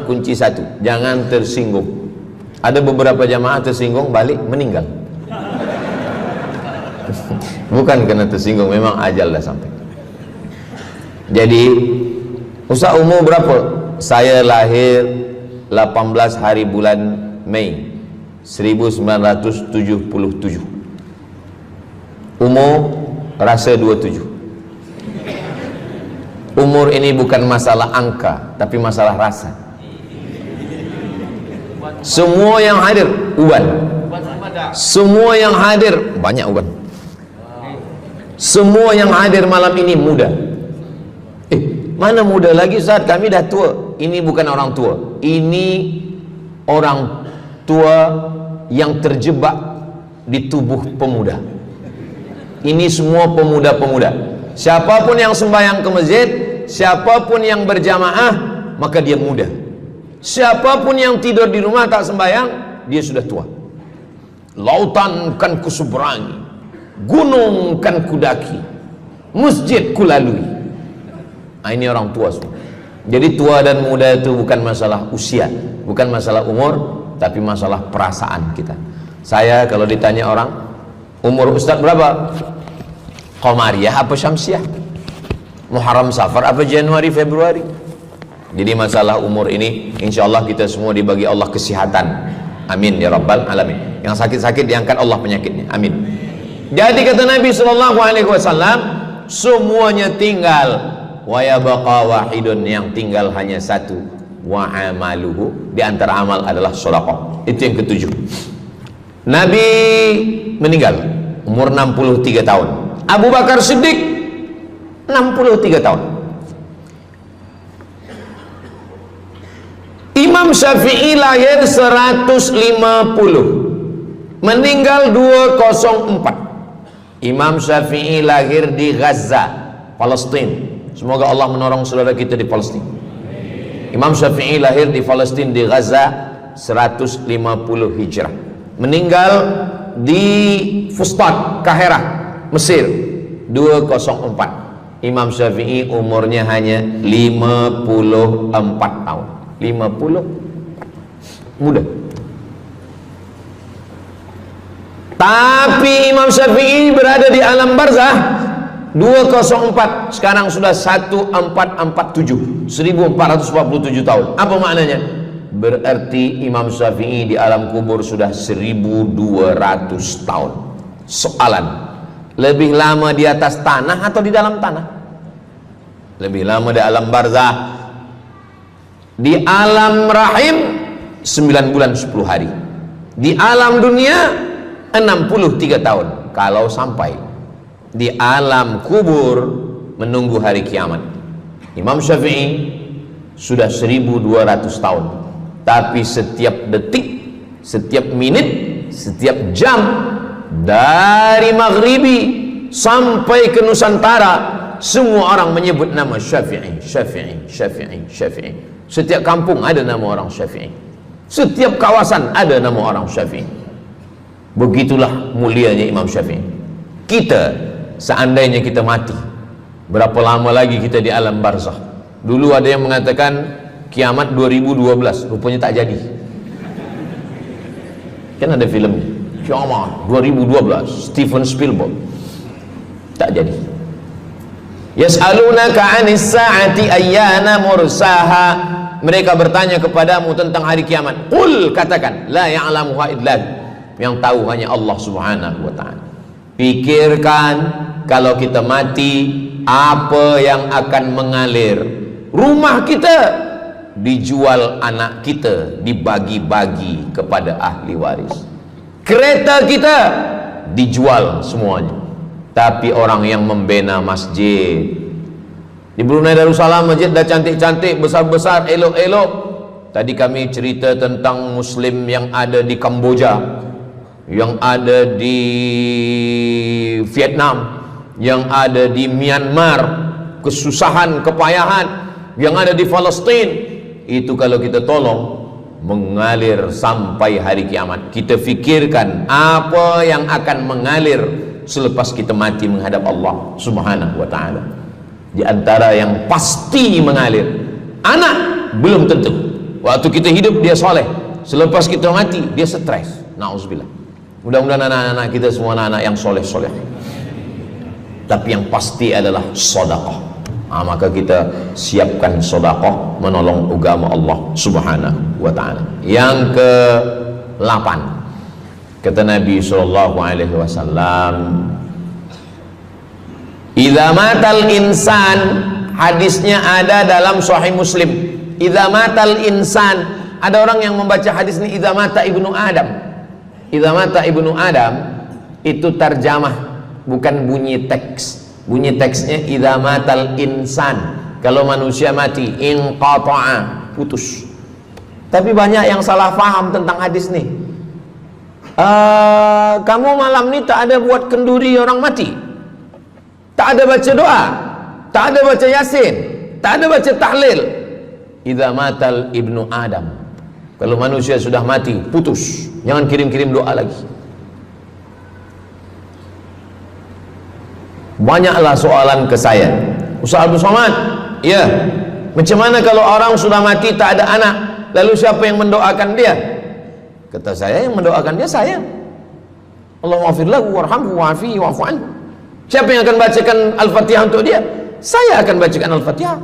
kunci satu, jangan tersinggung. Ada beberapa jamaah tersinggung, balik meninggal. Bukan kerana tersinggung, memang ajal dah sampai. Jadi, Ustaz umur berapa? Saya lahir 18 hari bulan Mei 1977. Umur rasa 27. Umur ini bukan masalah angka, tapi masalah rasa. Semua yang hadir uban, semua yang hadir banyak uban, semua yang hadir malam ini muda. Mana muda lagi Ustaz, kami dah tua. Ini bukan orang tua, ini orang tua yang terjebak di tubuh pemuda. Ini semua pemuda-pemuda. Siapapun yang sembahyang ke masjid, siapapun yang berjamaah, maka dia muda. Siapapun yang tidur di rumah tak sembahyang, dia sudah tua. Lautan kan kuseberangi, gunung kan kudaki, masjid kulalui. Ini orang tua semua. Jadi tua dan muda itu bukan masalah usia, bukan masalah umur, tapi masalah perasaan kita. Saya kalau ditanya orang, umur Ustaz berapa? Qamariyah apa Syamsiah? Muharram Safar apa Januari Februari? Jadi masalah umur ini, insya Allah kita semua dibagi Allah kesihatan. Amin ya rabbal alamin. Yang sakit-sakit diangkat Allah penyakitnya. Amin. Jadi kata Nabi SAW, semuanya tinggal. Wa yabqa wahidun, yang tinggal hanya satu. wa amaluhu. Di antara amal adalah sedekah. Itu yang ketujuh. Nabi meninggal umur 63 tahun. Abu Bakar Siddiq 63 tahun. Imam Syafi'i lahir 150, meninggal 204. Imam Syafi'i lahir di Gaza, Palestina. Semoga Allah menolong saudara kita di Palestina. Imam Syafi'i lahir di Palestina, di Gaza 150 Hijrah. Meninggal di Fustat, Kahirah, Mesir 204. Imam Syafi'i umurnya hanya 54 tahun. 50 muda. Tapi Imam Syafi'i berada di alam barzah 204, sekarang sudah 1447, 1447 tahun. Apa maknanya? Berarti Imam Syafi'i di alam kubur sudah 1200 tahun. Soalan, lebih lama di atas tanah atau di dalam tanah? Lebih lama di alam barzah. Di alam rahim 9 bulan 10 hari. Di alam dunia 63 tahun. Kalau sampai di alam kubur menunggu hari kiamat. Imam Syafi'i sudah 1200 tahun. Tapi setiap detik, setiap menit, setiap jam, dari maghribi sampai ke Nusantara, semua orang menyebut nama Syafi'i, Syafi'i, Syafi'i, Syafi'i. Setiap kampung ada nama orang Syafi'i. Setiap kawasan ada nama orang Syafi'i. Begitulah mulianya Imam Syafi'i. Kita, seandainya kita mati, berapa lama lagi kita di alam barzakh? Dulu ada yang mengatakan kiamat 2012, rupanya tak jadi. Kan ada filmnya, kiamat 2012, Steven Spielberg. Tak jadi. Yas'alunaka 'anis sa'ati ayyana mursaha. Mereka bertanya kepadamu tentang hari kiamat. Qul, katakan, la ya'lamuha illa hu. Yang tahu hanya Allah Subhanahu wa ta'ala. Pikirkan, kalau kita mati, apa yang akan mengalir? Rumah kita dijual, anak kita dibagi-bagi kepada ahli waris. Kereta kita dijual semuanya. Tapi orang yang membina masjid di Brunei Darussalam, masjid dah cantik-cantik, besar-besar, elok-elok. Tadi kami cerita tentang Muslim yang ada di Kamboja, yang ada di Vietnam, yang ada di Myanmar, kesusahan, kepayahan, yang ada di Palestina. Itu kalau kita tolong, mengalir sampai hari kiamat. Kita fikirkan apa yang akan mengalir selepas kita mati menghadap Allah Subhanahu wa ta'ala. Di antara yang pasti mengalir, anak belum tentu. Waktu kita hidup dia soleh, selepas kita mati dia stres. Na'udzubillah. Mudah-mudahan anak-anak kita semua anak-anak yang soleh-soleh. Tapi yang pasti adalah sedekah. Maka kita siapkan sedekah menolong agama Allah Subhanahu wa ta'ala. Yang ke-8, kata Nabi SAW, idza matal insan, hadisnya ada dalam Sahih Muslim. Idza matal insan, ada orang yang membaca hadis ini idza mata ibnu Adam. Idza mata ibnu Adam itu tarjamah, bukan bunyi teks. Bunyi teksnya idza matal insan, kalau manusia mati, inqata'a, putus. Tapi banyak yang salah faham tentang hadis nih. Kamu malam ini tak ada buat kenduri orang mati, tak ada baca doa, tak ada baca yasin, tak ada baca tahlil. Idza matal ibnu Adam, kalau manusia sudah mati, putus. Jangan kirim-kirim doa lagi. Banyaklah soalan ke saya, Ustaz Abdul Somad, ya, macam mana kalau orang sudah mati tak ada anak, lalu siapa yang mendoakan dia? Kata saya, yang mendoakan dia saya. Allahumma ighfir lahu warhamhu wa'afihi wa'fu anhu. Siapa yang akan bacakan Al-Fatihah untuk dia? Saya akan bacakan Al-Fatihah.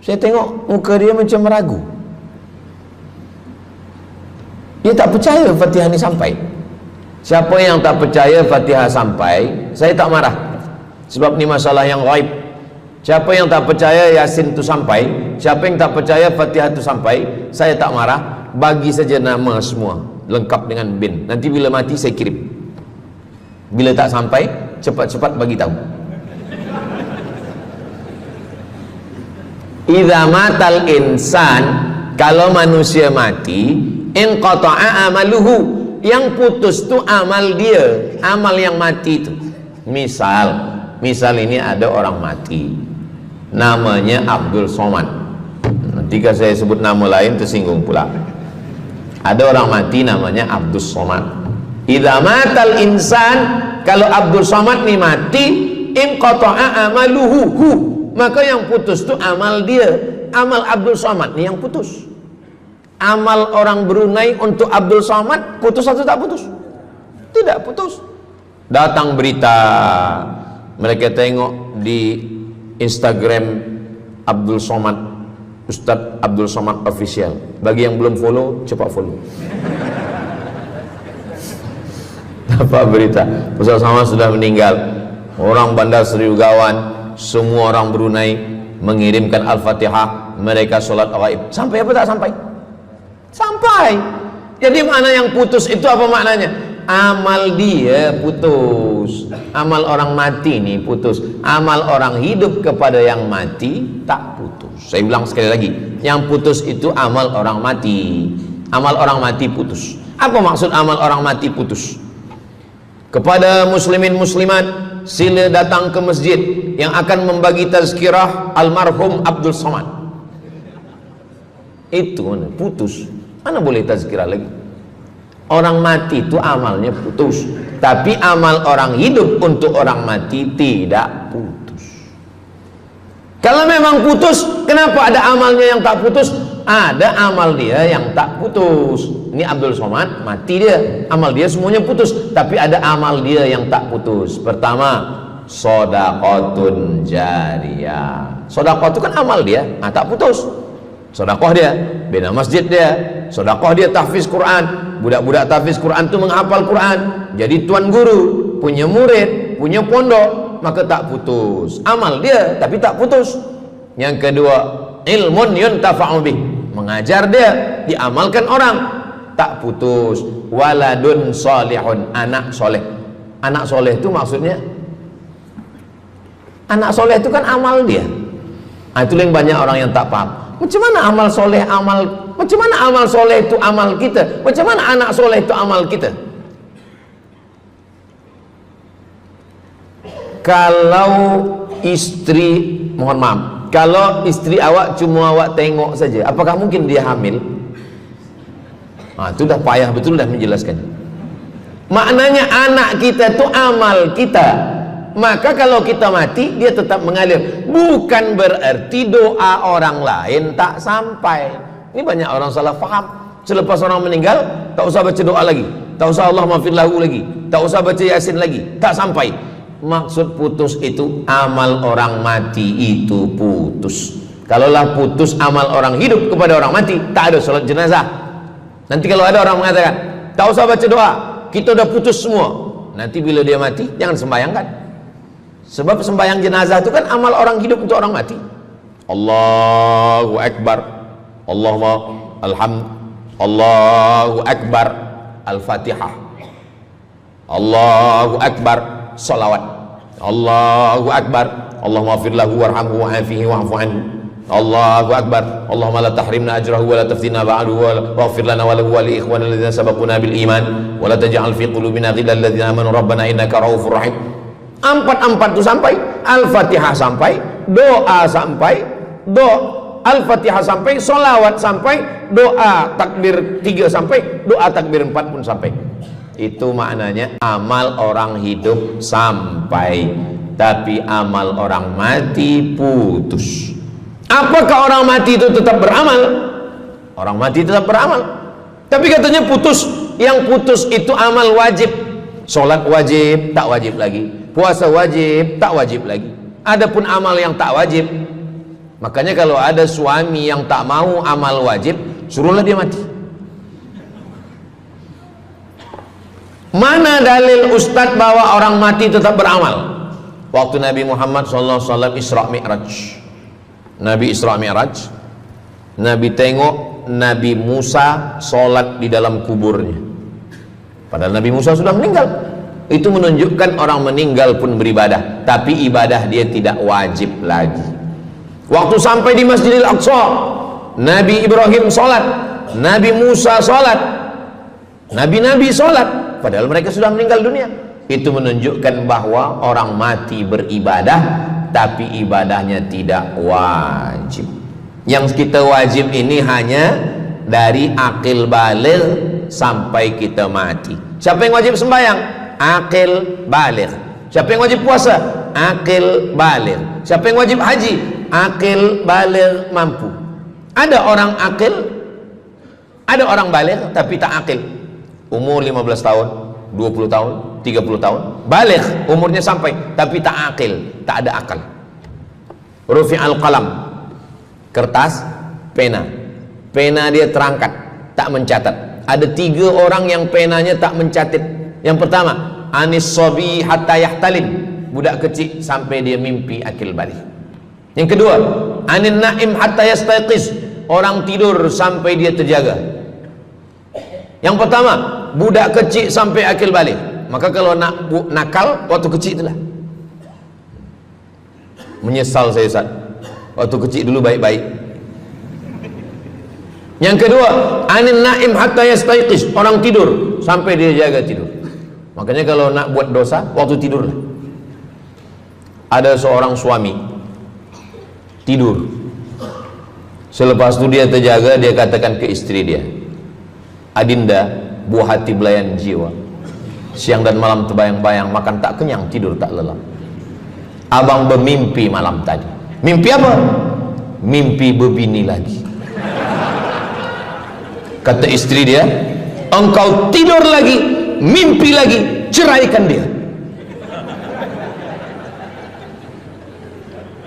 Saya tengok muka dia macam ragu. Dia tak percaya Fatihah ini sampai. Siapa yang tak percaya Fatihah sampai, saya tak marah. Sebab ni masalah yang ghaib. Siapa yang tak percaya Yasin itu sampai, siapa yang tak percaya Fatihah itu sampai, saya tak marah. Bagi saja nama semua lengkap dengan bin. Nanti bila mati saya kirim. Bila tak sampai, cepat-cepat bagi tahu. Idza matal insan, kalau manusia mati, inqata'a amaluhu, yang putus tu amal dia, amal yang mati itu. Misal ini ada orang mati, namanya Abdul Somad. Nanti kalau saya sebut nama lain tersinggung pula. Ada orang mati namanya Abdul Somad. Idza matal insan, kalau Abdul Somad ni mati, inqata'a amaluhu, maka yang putus tu amal dia. Amal Abdul Somad ni yang putus. Amal orang Brunei untuk Abdul Somad putus atau tak putus? Tidak putus. Datang berita, mereka tengok di Instagram Abdul Somad, Ustadz Abdul Somad Official. Bagi yang belum follow, cepat follow. Dapat berita Ustadz Somad sudah meninggal. Orang Bandar Seri Begawan, semua orang Brunei mengirimkan Al-Fatihah, mereka sholat gaib. Sampai apa tak sampai? Sampai. Jadi mana yang putus itu apa maknanya? Amal dia putus, amal orang mati ini putus. Amal orang hidup kepada yang mati tak putus. Saya ulang sekali lagi, yang putus itu amal orang mati. Amal orang mati putus. Apa maksud amal orang mati putus? Kepada muslimin muslimat, sila datang ke masjid yang akan membagi tazkirah almarhum Abdul Somad. Itu mana putus, mana boleh tazkirah lagi. Orang mati itu amalnya putus, tapi amal orang hidup untuk orang mati tidak putus. Kalau memang putus, kenapa ada amalnya yang tak putus? Ada amal dia yang tak putus. Ini Abdul Somad mati dia, amal dia semuanya putus, tapi ada amal dia yang tak putus. Pertama, shadaqatun jariyah. Sedekah itu kan amal dia, tak putus. Sedekah dia bina masjid dia, sedekah dia tahfiz Quran. Budak-budak tahfiz Quran itu menghafal Quran, jadi tuan guru, punya murid, punya pondok, maka tak putus. Amal dia tapi tak putus. Yang kedua, ilmun yuntafa'u bih, mengajar dia, diamalkan orang, tak putus. Waladun salihun, anak soleh. Anak soleh itu maksudnya, anak soleh itu kan amal dia. Itu yang banyak orang yang tak paham. Macam mana amal soleh macam mana amal soleh itu amal kita? Macam mana anak soleh itu amal kita? Kalau istri, mohon maaf, kalau istri awak cuma awak tengok saja, apakah mungkin dia hamil? Itu dah payah betul dah menjelaskan. Maknanya anak kita itu amal kita. Maka kalau kita mati, dia tetap mengalir. Bukan berarti doa orang lain tak sampai. Ini banyak orang salah faham. Selepas orang meninggal, tak usah baca doa lagi, tak usah Allah maafir lahu lagi, tak usah baca Yasin lagi, tak sampai. Maksud putus itu amal orang mati itu putus. Kalaulah putus amal orang hidup kepada orang mati, tak ada salat jenazah. Nanti kalau ada orang mengatakan, tak usah baca doa, kita udah putus semua. Nanti bila dia mati, jangan sembayangkan. Sebab sembahyang jenazah itu kan amal orang hidup untuk orang mati. Allahu Akbar, Allahu Akbar, Al-Fatihah, Allahu Akbar, salawat, Allahu Akbar, Allahumma ighfir lahu warhamhu wa'afihi wa'fu anhu, Allahu Akbar, Allahumma la tahrimna ajrahu wa la taftina ba'dahu waghfir lana wa lahu wa li ikhwanina alladhina sabaquna bil iman wa la taj'al fi qulubina ghillan lil ladzina amanu rabbana innaka ra'ufur rahim. Empat itu sampai, Al-Fatihah sampai, doa sampai, Al-Fatihah sampai, solawat sampai, doa takbir 3 sampai, doa takbir 4 pun sampai. Itu maknanya amal orang hidup sampai, tapi amal orang mati putus. Apakah orang mati itu tetap beramal? Orang mati tetap beramal, tapi katanya putus. Yang putus itu amal wajib. Sholat wajib, tak wajib lagi. Puasa wajib, tak wajib lagi. Adapun amal yang tak wajib, makanya kalau ada suami yang tak mau amal wajib, suruhlah dia mati. Mana dalil ustadz bahwa orang mati tetap beramal? waktu Nabi Muhammad SAW Isra Mi'raj. Nabi Isra Mi'raj, Nabi tengok Nabi Musa sholat di dalam kuburnya, padahal Nabi Musa sudah meninggal. Itu menunjukkan orang meninggal pun beribadah, tapi ibadah dia tidak wajib lagi. Waktu sampai di Masjidil Aqsa, Nabi Ibrahim sholat, Nabi Musa sholat, Nabi-Nabi sholat, padahal mereka sudah meninggal dunia. Itu menunjukkan bahwa orang mati beribadah, tapi ibadahnya tidak wajib. Yang kita wajib ini hanya dari akil baligh sampai kita mati. Siapa yang wajib sembahyang? Akil baligh. Siapa yang wajib puasa? Akil baligh. Siapa yang wajib haji? Akil baligh mampu. Ada orang akil, ada orang baligh tapi tak akil. Umur 15 tahun, 20 tahun, 30 tahun, baligh, umurnya sampai, tapi tak akil, tak ada akal. Rufi'al qalam, kertas, pena dia terangkat, tak mencatat. Ada 3 orang yang penanya tak mencatat. Yang pertama, anis sobi hatta yahtalim, budak kecil sampai dia mimpi akil balik. Yang kedua, anin naim hatta yastayqiz, orang tidur sampai dia terjaga. Yang pertama, budak kecil sampai akil balik. Maka kalau nak nakal waktu kecil itulah. Menyesal saya Ustaz, waktu kecil dulu baik-baik. Yang kedua, anin naim hatta yastayqiz, orang tidur sampai dia jaga tidur. Makanya kalau nak buat dosa waktu tidurlah. Ada seorang suami tidur, selepas itu dia terjaga, dia katakan ke istri dia, Adinda, buah hati belayan jiwa, siang dan malam terbayang-bayang, makan tak kenyang, tidur tak lelap. Abang bermimpi malam tadi. Mimpi apa? Mimpi berbini lagi. Kata istri dia, engkau tidur lagi, mimpi lagi, ceraikan dia.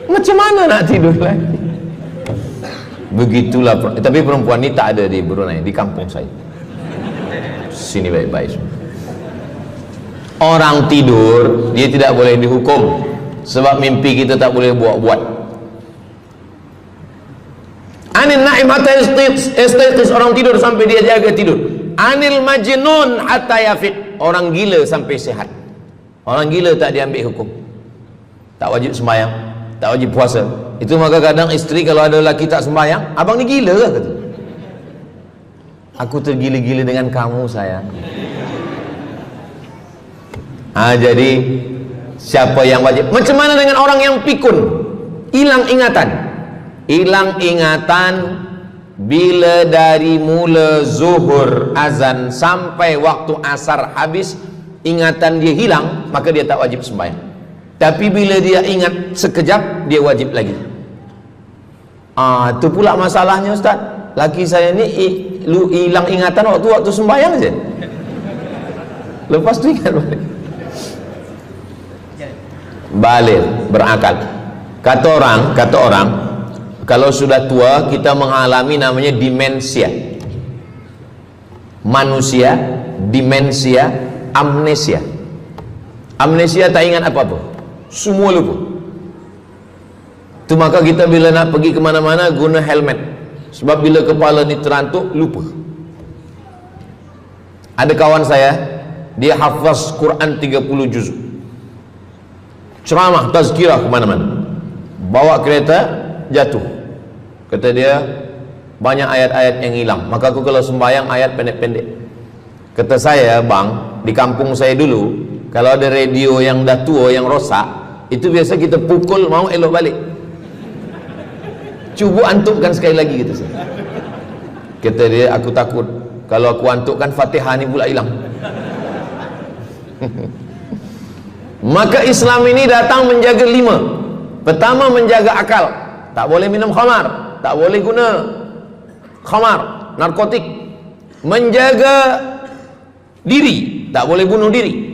Macam mana nak tidur lagi? Begitulah. Tapi perempuan ini tak ada di Brunei, di kampung saya. Sini baik-baik. Orang tidur dia tidak boleh dihukum, sebab mimpi kita tak boleh buat-buat. Anil naim hatta yastayqiz, orang tidur sampai dia jaga tidur. Anil majnun hatta yafiq, orang gila sampai sehat. Orang gila tak diambil hukum, tak wajib sembahyang, tak wajib puasa. Itu maka kadang isteri kalau ada lelaki tak sembahyang, abang ni gila ke? Kata, aku tergila-gila dengan kamu sayang. Jadi siapa yang wajib? Macam mana dengan orang yang pikun, hilang ingatan? Hilang ingatan bila dari mula zuhur azan sampai waktu asar habis, ingatan dia hilang, maka dia tak wajib sembahyang. Tapi bila dia ingat sekejap, dia wajib lagi. Itu pula masalahnya Ustaz. Laki saya ni hilang ingatan waktu sembahyang saja. Lepas tu ingat balik. Balik, berakal. Kata orang, kalau sudah tua kita mengalami namanya demensia. Manusia, demensia, amnesia. Amnesia tak ingat apa-apa, semua lupa. Itu maka kita bila nak pergi kemana-mana guna helmet, sebab bila kepala ni terantuk lupa. Ada kawan saya, dia hafaz Quran 30 juz, ceramah tazkirah kemana-mana, bawa kereta jatuh. Kata dia banyak ayat-ayat yang hilang, maka aku kalau sembahyang ayat pendek-pendek. Kata saya, bang, di kampung saya dulu kalau ada radio yang dah tua yang rosak, itu biasa kita pukul mau elok balik. Cuba antukkan sekali lagi, kata saya. Kata dia, aku takut kalau aku antukkan Fatihah ni pula hilang. Maka Islam ini datang menjaga 5. Pertama, menjaga akal, tak boleh minum khamar, tak boleh guna khamar, narkotik. Menjaga diri, tak boleh bunuh diri.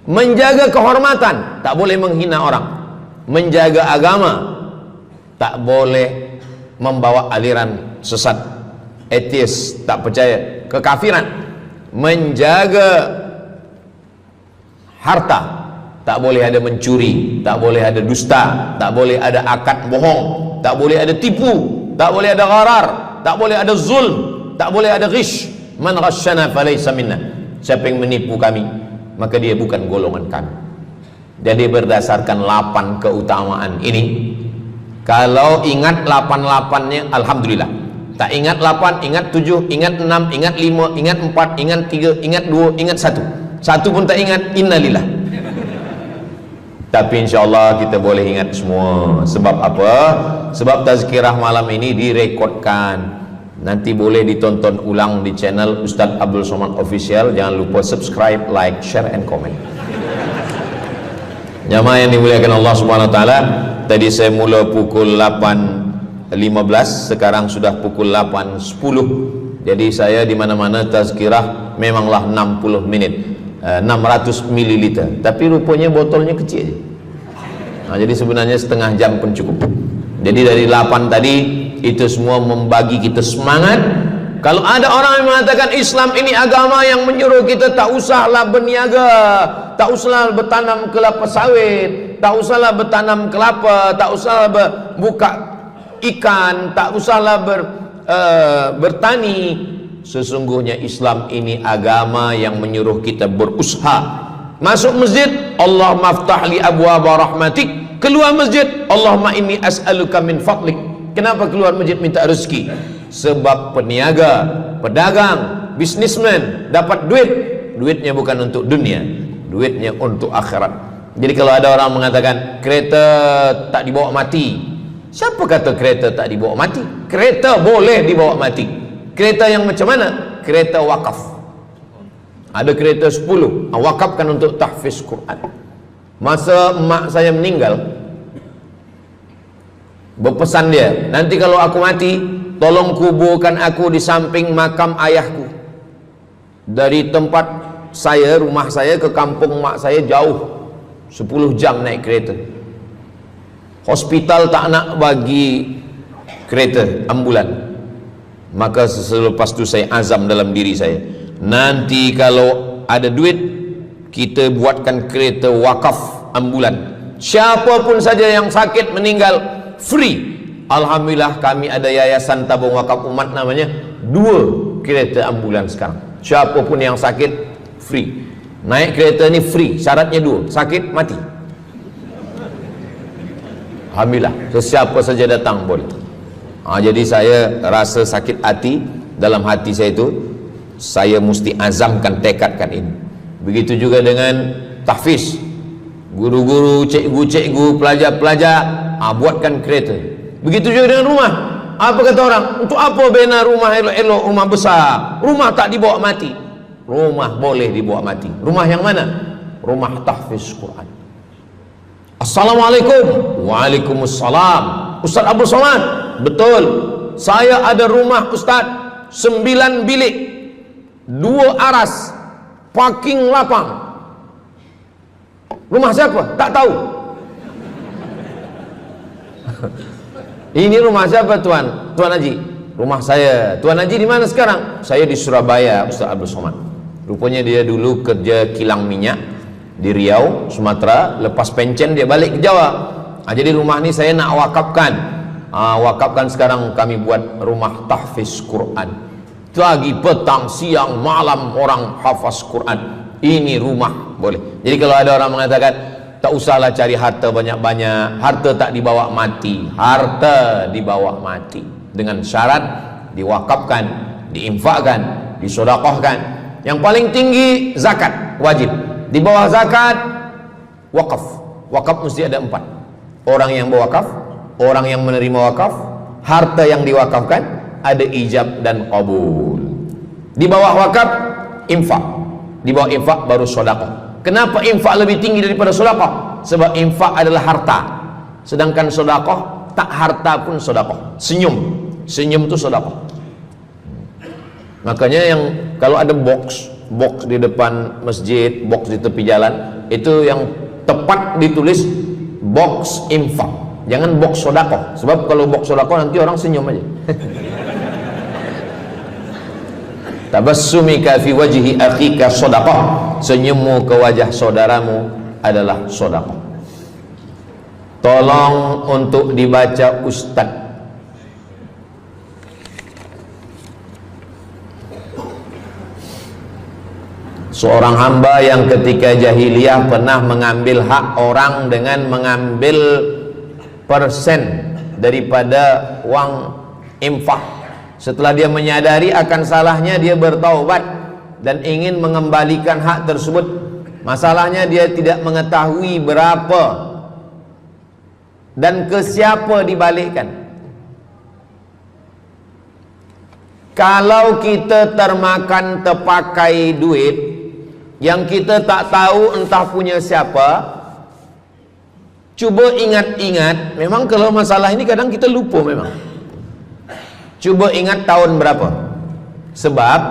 Menjaga kehormatan, tak boleh menghina orang. Menjaga agama, tak boleh membawa aliran sesat, ateis, tak percaya, kekafiran. Menjaga harta, tak boleh ada mencuri, tak boleh ada dusta, tak boleh ada akad bohong, tak boleh ada tipu, tak boleh ada gharar, tak boleh ada zulm, tak boleh ada ghish. Man ghasyana falaysa minna. Siapa yang menipu kami, maka dia bukan golongan kami. Jadi berdasarkan 8 keutamaan ini, kalau ingat 8-8-nya alhamdulillah. Tak ingat 8, ingat 7, ingat 6, ingat 5, ingat 4, ingat 3, ingat 2, ingat 1. Satu pun tak ingat, innalillah. Tapi insyaAllah kita boleh ingat semua. Sebab apa? Sebab tazkirah malam ini direkodkan. Nanti boleh ditonton ulang di channel Ustaz Abdul Somad Official. Jangan lupa subscribe, like, share, and comment. Jamaah yang dimuliakan Allah Subhanahu Wa Taala, tadi saya mula pukul 8.15, sekarang sudah pukul 8.10. Jadi saya di mana-mana tazkirah memanglah 60 menit, 600 ml. Tapi rupanya botolnya kecil aja. Nah, jadi sebenarnya setengah jam pun cukup. Jadi dari 8 tadi itu semua membagi kita semangat. Kalau ada orang yang mengatakan Islam ini agama yang menyuruh kita tak usahlah berniaga, tak usahlah bertanam kelapa sawit, tak usahlah bertanam kelapa, tak usahlah buka ikan, tak usahlah bertani. Sesungguhnya Islam ini agama yang menyuruh kita berusaha. Masuk masjid, Allahumma aftah li abwaaba rahmatik. Keluar masjid, Allahumma inni as'aluka min fadlik. Kenapa keluar masjid minta rezeki? Sebab peniaga, pedagang, bisnismen dapat duit, duitnya bukan untuk dunia, duitnya untuk akhirat. Jadi kalau ada orang mengatakan kereta tak dibawa mati, siapa kata kereta tak dibawa mati? Kereta boleh dibawa mati. Kereta yang macam mana? Kereta wakaf. Ada kereta 10, wakafkan untuk tahfiz Quran. Masa emak saya meninggal, berpesan dia, nanti kalau aku mati, tolong kuburkan aku di samping makam ayahku. Dari tempat saya, rumah saya ke kampung mak saya jauh 10 jam naik kereta. Hospital tak nak bagi kereta ambulan. Maka selepas itu saya azam dalam diri saya, nanti kalau ada duit, kita buatkan kereta wakaf ambulan. Siapapun saja yang sakit meninggal, free. Alhamdulillah kami ada yayasan tabung wakaf umat, namanya 2 kereta ambulan sekarang. Siapapun yang sakit, free. Naik kereta ni free, syaratnya 2, sakit mati. Alhamdulillah, sesiapa saja datang boleh. Jadi saya rasa sakit hati, dalam hati saya itu saya mesti azamkan, tekadkan ini. Begitu juga dengan tahfiz, guru-guru, cikgu-cikgu, pelajar-pelajar, buatkan kereta. Begitu juga dengan rumah. Apa kata orang? Untuk apa bina rumah elok-elok, rumah besar? Rumah tak dibawa mati. Rumah boleh dibawa mati. Rumah yang mana? Rumah tahfiz Quran. Assalamualaikum. Waalaikumsalam. Ustaz Abdul Somad, betul, saya ada rumah Ustaz, 9 bilik, 2 aras, parking lapang. Rumah siapa? Tak tahu. Ini rumah siapa Tuan? Tuan Haji. Rumah saya. Tuan Haji di mana sekarang? Saya di Surabaya, Ustaz Abdul Somad. Rupanya dia dulu kerja kilang minyak di Riau, Sumatera. Lepas pencen dia balik ke Jawa. Jadi rumah ni saya nak wakafkan. Wakafkan sekarang kami buat rumah tahfiz Quran. Pagi, petang, siang, malam orang hafaz Quran. Ini rumah boleh. Jadi kalau ada orang mengatakan tak usahlah cari harta banyak-banyak, harta tak dibawa mati. Harta dibawa mati dengan syarat diwakafkan, diinfakkan, disedekahkan. Yang paling tinggi zakat wajib. Di bawah zakat wakaf. Wakaf mesti ada 4. Orang yang berwakaf, orang yang menerima wakaf, harta yang diwakafkan, ada ijab dan qabul. Di bawah wakaf infak. Di bawah infak baru sedekah. Kenapa infak lebih tinggi daripada sedekah? Sebab infak adalah harta, sedangkan sedekah tak harta pun sedekah. Senyum itu sedekah. Makanya yang kalau ada box di depan masjid, box di tepi jalan, itu yang tepat ditulis box infak, jangan box sedekah. Sebab kalau box sedekah nanti orang senyum aja. Tabassumika fi wajhi akhika sedekah, senyummu ke wajah saudaramu adalah sedekah. Tolong untuk dibaca Ustadz. Seorang hamba yang ketika jahiliyah pernah mengambil hak orang dengan mengambil persen daripada uang infak. Setelah dia menyadari akan salahnya, dia bertaubat dan ingin mengembalikan hak tersebut. Masalahnya dia tidak mengetahui berapa dan ke siapa dibalikkan. Kalau kita termakan terpakai duit yang kita tak tahu entah punya siapa, cuba ingat-ingat. Memang kalau masalah ini kadang kita lupa memang. Cuba ingat tahun berapa. Sebab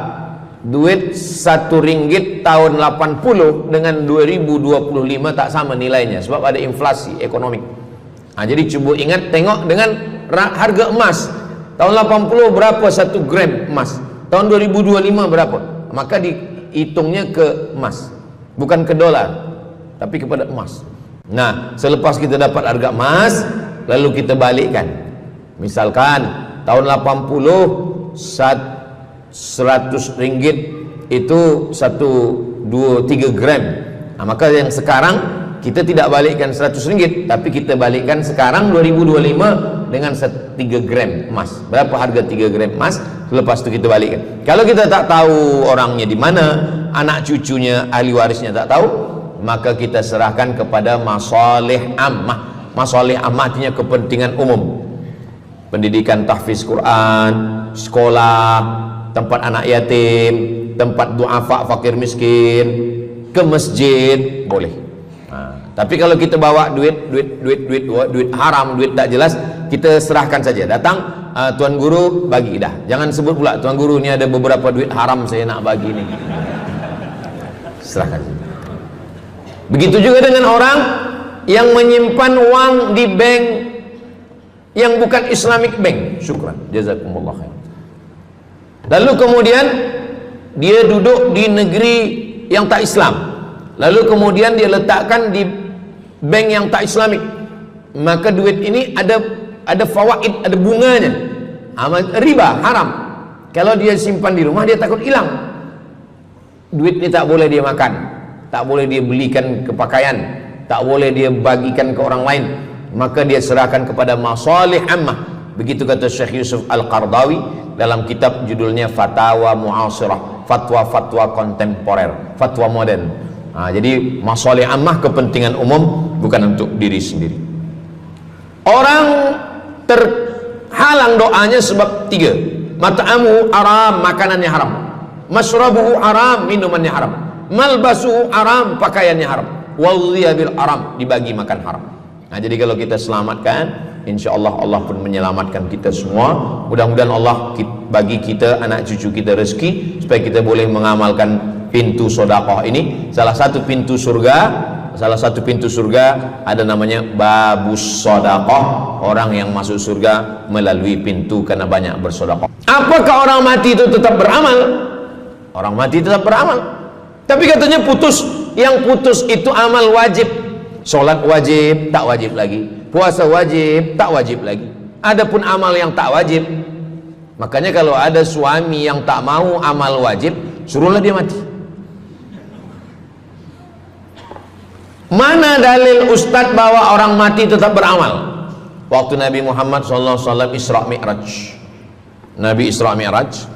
duit RM1 tahun 80 dengan 2025 tak sama nilainya, sebab ada inflasi ekonomi. Jadi cuba ingat, tengok dengan harga emas. Tahun 80 berapa 1 gram emas? Tahun 2025 berapa? Maka dihitungnya ke emas, bukan ke dolar, tapi kepada emas. Nah, selepas kita dapat harga emas, lalu kita balikkan. Misalkan tahun 80 RM100 itu 3 gram. Maka yang sekarang kita tidak balikkan RM100, tapi kita balikkan sekarang 2025 dengan 3 gram emas. Berapa harga 3 gram emas? Selepas itu kita balikkan. Kalau kita tak tahu orangnya di mana, anak cucunya, ahli warisnya tak tahu, maka kita serahkan kepada masalih ammah. Masalih ammah artinya kepentingan umum. Pendidikan tahfiz Quran, sekolah, tempat anak yatim, tempat duafa fakir miskin, ke masjid, boleh. Tapi kalau kita bawa duit haram, duit tak jelas, kita serahkan saja. Datang, tuan guru bagi dah. Jangan sebut pula, tuan guru ni ada beberapa duit haram saya nak bagi ni. Serahkan. Begitu juga dengan orang yang menyimpan uang di bank yang bukan Islamic bank. Syukran, jazakumullah khair. Lalu kemudian dia duduk di negeri yang tak Islam, lalu kemudian dia letakkan di bank yang tak Islamik. Maka duit ini ada fawaid, ada bunganya. Riba, haram. Kalau dia simpan di rumah, dia takut hilang. Duit ini tak boleh dia makan, tak boleh dia belikan ke pakaian, tak boleh dia bagikan ke orang lain. Maka dia serahkan kepada masalih ammah. Begitu kata Syekh Yusuf Al-Qardawi dalam kitab judulnya Fatawa Mu'asirah, fatwa-fatwa kontemporer, fatwa modern. Jadi masalih ammah, kepentingan umum, bukan untuk diri sendiri. Orang terhalang doanya sebab 3. Mat'amuhu haram, makanannya haram. Masrabuhu haram, minumannya haram. Malbasuhu haram, pakaiannya haram. Wadhiya bil haram, dibagi makan haram. Jadi kalau kita selamatkan, insyaallah Allah pun menyelamatkan kita semua. Mudah-mudahan Allah bagi kita, anak cucu kita rezeki, supaya kita boleh mengamalkan pintu sedekah ini. Salah satu pintu surga ada namanya babus sedekah. Orang yang masuk surga melalui pintu karena banyak bersedekah. Apakah orang mati itu tetap beramal? Orang mati tetap beramal, tapi katanya putus. Yang putus itu amal wajib. Solat wajib, tak wajib lagi. Puasa wajib, tak wajib lagi. Adapun amal yang tak wajib, makanya kalau ada suami yang tak mau amal wajib, suruhlah dia mati. Mana dalil Ustadz bahwa orang mati tetap beramal? Waktu Nabi Muhammad SAW Isra Mi'raj, Nabi Isra Mi'raj,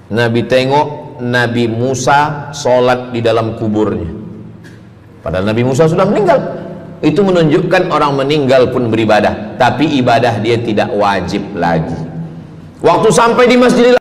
Nabi tengok Nabi Musa sholat di dalam kuburnya. Padahal Nabi Musa sudah meninggal. Itu menunjukkan orang meninggal pun beribadah, tapi ibadah dia tidak wajib lagi. Waktu sampai di Masjidil